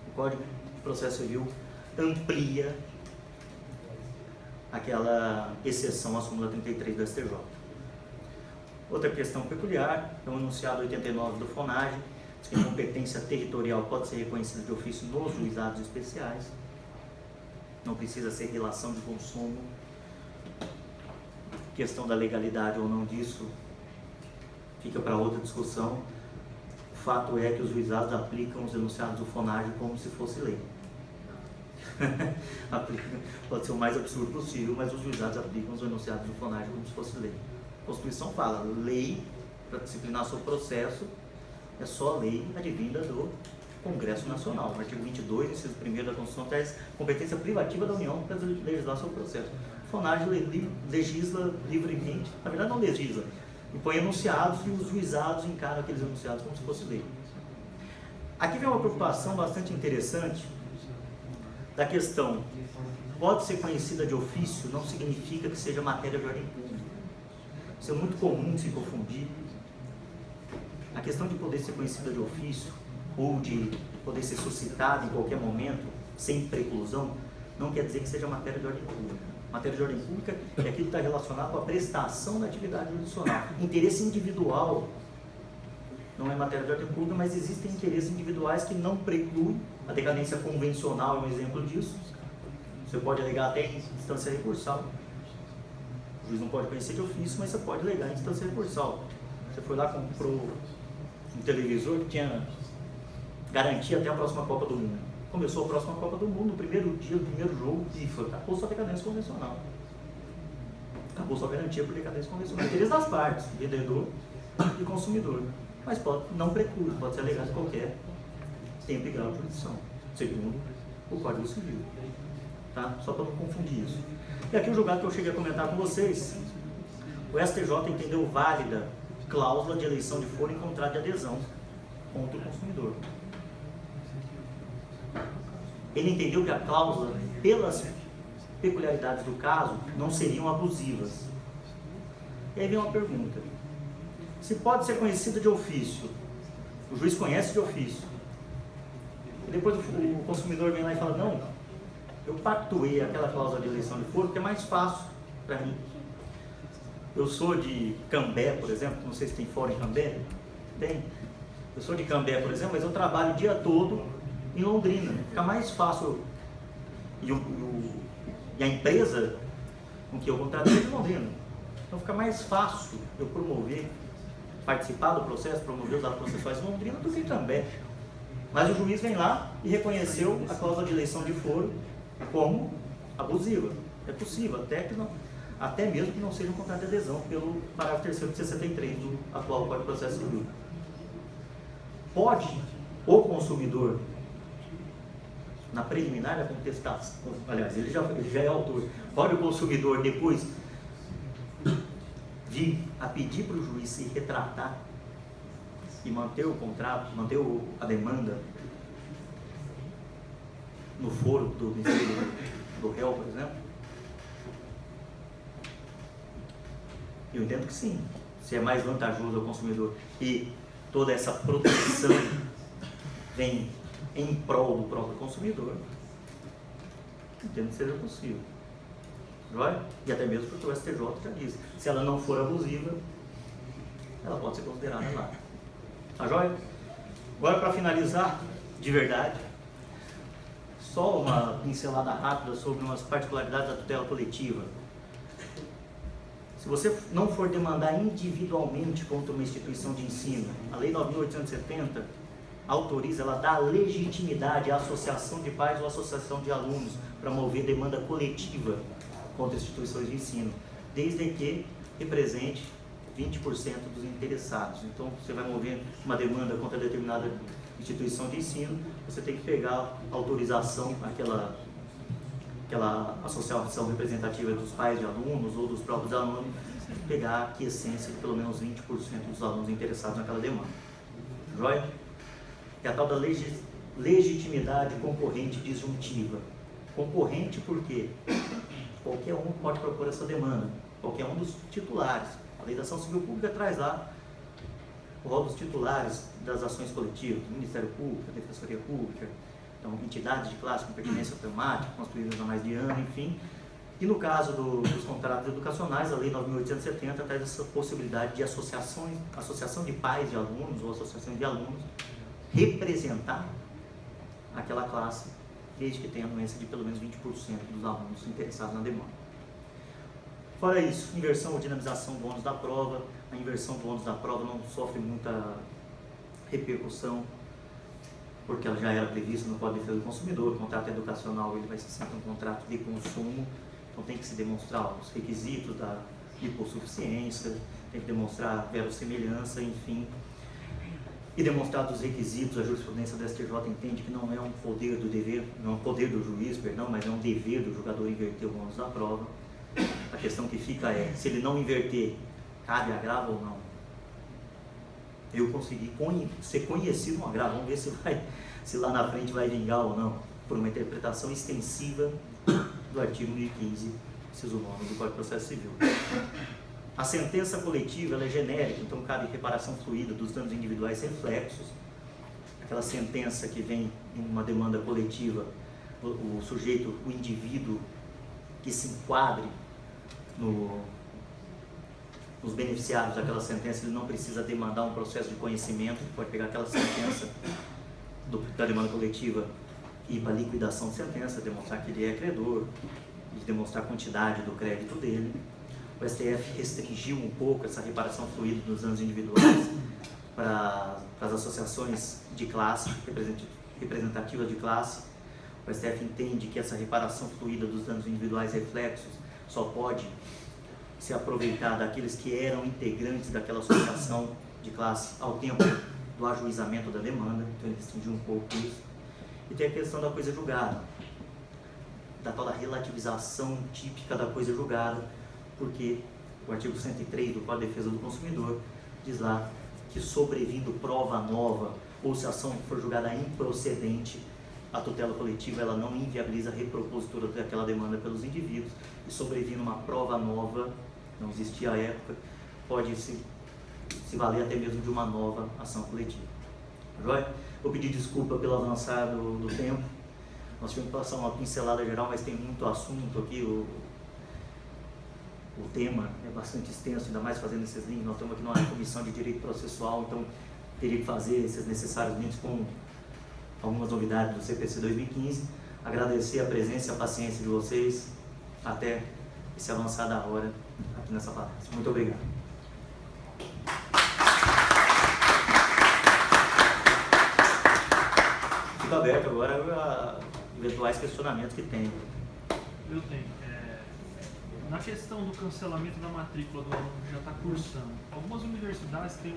o Código de Processo Civil amplia aquela exceção à súmula 33 do STJ. Outra questão peculiar é o enunciado 89 do FONAGE, diz que a competência territorial pode ser reconhecida de ofício nos juizados especiais, não precisa ser relação de consumo. Questão da legalidade ou não disso fica para outra discussão. O fato é que os juizados aplicam os enunciados do FONAGE como se fosse lei. Pode ser o mais absurdo possível, mas os juizados aplicam os enunciados do FONAGE como se fosse lei. A Constituição fala, lei para disciplinar seu processo é só lei advinda do Congresso Nacional. O artigo 22, inciso 1º da Constituição, traz competência privativa da União para legislar seu processo. O FONAGE legisla livremente, na verdade não legisla, impõe enunciados e os juizados encaram aqueles enunciados como se fosse lei. Aqui vem uma preocupação bastante interessante da questão, pode ser conhecida de ofício, não significa que seja matéria de ordem pública. Isso é muito comum de se confundir. A questão de poder ser conhecida de ofício, ou de poder ser suscitada em qualquer momento, sem preclusão, não quer dizer que seja matéria de ordem pública. Matéria de ordem pública é aquilo que está relacionado com a prestação da atividade jurisdicional. Interesse individual não é matéria de ordem pública, mas existem interesses individuais que não precluem. A decadência convencional é um exemplo disso. Você pode alegar até em instância recursal. O juiz não pode conhecer de ofício, mas você pode alegar em instância recursal. Você foi lá, comprou um televisor que tinha garantia até a próxima Copa do Mundo. Começou a próxima Copa do Mundo, no primeiro dia, no primeiro jogo, e acabou sua decadência convencional. Acabou sua garantia por decadência convencional. Interesse das partes, vendedor e consumidor. Mas não preclui, pode ser alegado qualquer tempo e grau de jurisdição, segundo o Código Civil. Tá? Só para não confundir isso. E aqui o julgado que eu cheguei a comentar com vocês, o STJ entendeu válida cláusula de eleição de foro em contrato de adesão contra o consumidor. Ele entendeu que a cláusula, pelas peculiaridades do caso, não seriam abusivas. E aí vem uma pergunta. Se pode ser conhecida de ofício, o juiz conhece de ofício, e depois o consumidor vem lá e fala, não, eu pactuei aquela cláusula de eleição de foro porque é mais fácil para mim. Eu sou de Cambé, por exemplo, não sei se tem foro em Cambé, tem. Eu sou de Cambé, por exemplo, mas eu trabalho o dia todo em Londrina, fica mais fácil, e a empresa com que eu contratei é de Londrina, então fica mais fácil eu participar do processo, promover os atos processuais em Londrina do que em Cambé. Mas o juiz vem lá e reconheceu a cláusula de eleição de foro como abusiva. É possível, até mesmo que não seja um contrato de adesão pelo parágrafo 3º de 63 do atual Código de Processo Civil. Pode o consumidor, na preliminar da contestação, aliás, ele já é autor, pode o consumidor depois vir a pedir para o juiz se retratar e manter o contrato, manter a demanda no foro do réu, por exemplo? Eu entendo que sim. Se é mais vantajoso ao consumidor e toda essa proteção vem em prol do próprio consumidor, entendo que seja possível. Joia? E até mesmo porque o STJ já disse, se ela não for abusiva, ela pode ser considerada lá. Tá joia? Agora, para finalizar, de verdade, só uma pincelada rápida sobre umas particularidades da tutela coletiva. Se você não for demandar individualmente contra uma instituição de ensino, a Lei 9.870 autoriza, ela dá legitimidade à associação de pais ou associação de alunos para mover demanda coletiva contra instituições de ensino, desde que represente 20% dos interessados. Então, você vai mover uma demanda contra determinada instituição de ensino, você tem que pegar a autorização, aquela associação representativa dos pais de alunos ou dos próprios alunos, pegar a aquiescência de pelo menos 20% dos alunos interessados naquela demanda. Joia? É a tal da legitimidade concorrente disjuntiva. Concorrente porque qualquer um pode propor essa demanda, qualquer um dos titulares. A Lei da Ação Civil Pública traz lá o rol dos titulares das ações coletivas, do Ministério Público, da Defensoria Pública, então entidades de classe com pertinência temática, construídas há mais de ano, enfim. E no caso dos contratos educacionais, a Lei 9.870 traz essa possibilidade de associação de pais de alunos ou associação de alunos representar aquela classe, desde que tenha anuência de pelo menos 20% dos alunos interessados na demanda. Fora isso, inversão ou dinamização do ônus da prova. A inversão do ônus da prova não sofre muita repercussão, porque ela já era prevista no Código de Defesa do Consumidor. O contrato educacional ele vai ser sempre um contrato de consumo, então tem que se demonstrar os requisitos da hipossuficiência, tem que demonstrar verossimilhança, enfim. E demonstrados os requisitos, a jurisprudência do STJ entende que não é um poder do dever, não é um poder do juiz, perdão, mas é um dever do julgador inverter o ônus da prova. A questão que fica é, se ele não inverter, cabe agravo ou não? Eu consegui ser conhecido um agravo, vamos ver se lá na frente vai vingar ou não, por uma interpretação extensiva do artigo 1015, inciso 9 do Código de Processo Civil. A sentença coletiva ela é genérica, então cabe reparação fluida dos danos individuais reflexos. Aquela sentença que vem em uma demanda coletiva, o sujeito, o indivíduo que se enquadre os beneficiários daquela sentença, ele não precisa demandar um processo de conhecimento, ele pode pegar aquela sentença da demanda coletiva e ir para liquidação de sentença, demonstrar que ele é credor, e demonstrar a quantidade do crédito dele. O STF restringiu um pouco essa reparação fluida dos danos individuais para as associações de classe, representativas de classe. O STF entende que essa reparação fluida dos danos individuais reflexos só pode se aproveitar daqueles que eram integrantes daquela associação de classe ao tempo do ajuizamento da demanda, então ele restringiu um pouco isso. E tem a questão da coisa julgada, da tal da relativização típica da coisa julgada, porque o artigo 103 do Código de Defesa do Consumidor diz lá que, sobrevindo prova nova ou se a ação for julgada improcedente, a tutela coletiva ela não inviabiliza a repropositura daquela demanda pelos indivíduos, e sobrevindo uma prova nova, não existia à época, pode se valer até mesmo de uma nova ação coletiva. Joia? Vou pedir desculpa pelo avançar do tempo. Nós tivemos que passar uma pincelada geral, mas tem muito assunto aqui. O tema é bastante extenso, ainda mais fazendo esses links. Nós estamos aqui numa comissão de direito processual, então teria que fazer esses necessários links com algumas novidades do CPC 2015. Agradecer a presença e a paciência de vocês até esse avançar da hora aqui nessa palestra. Muito obrigado. Fica aberto agora a eventuais questionamentos que tem. Eu tenho. Na questão do cancelamento da matrícula do aluno que já está cursando, algumas universidades têm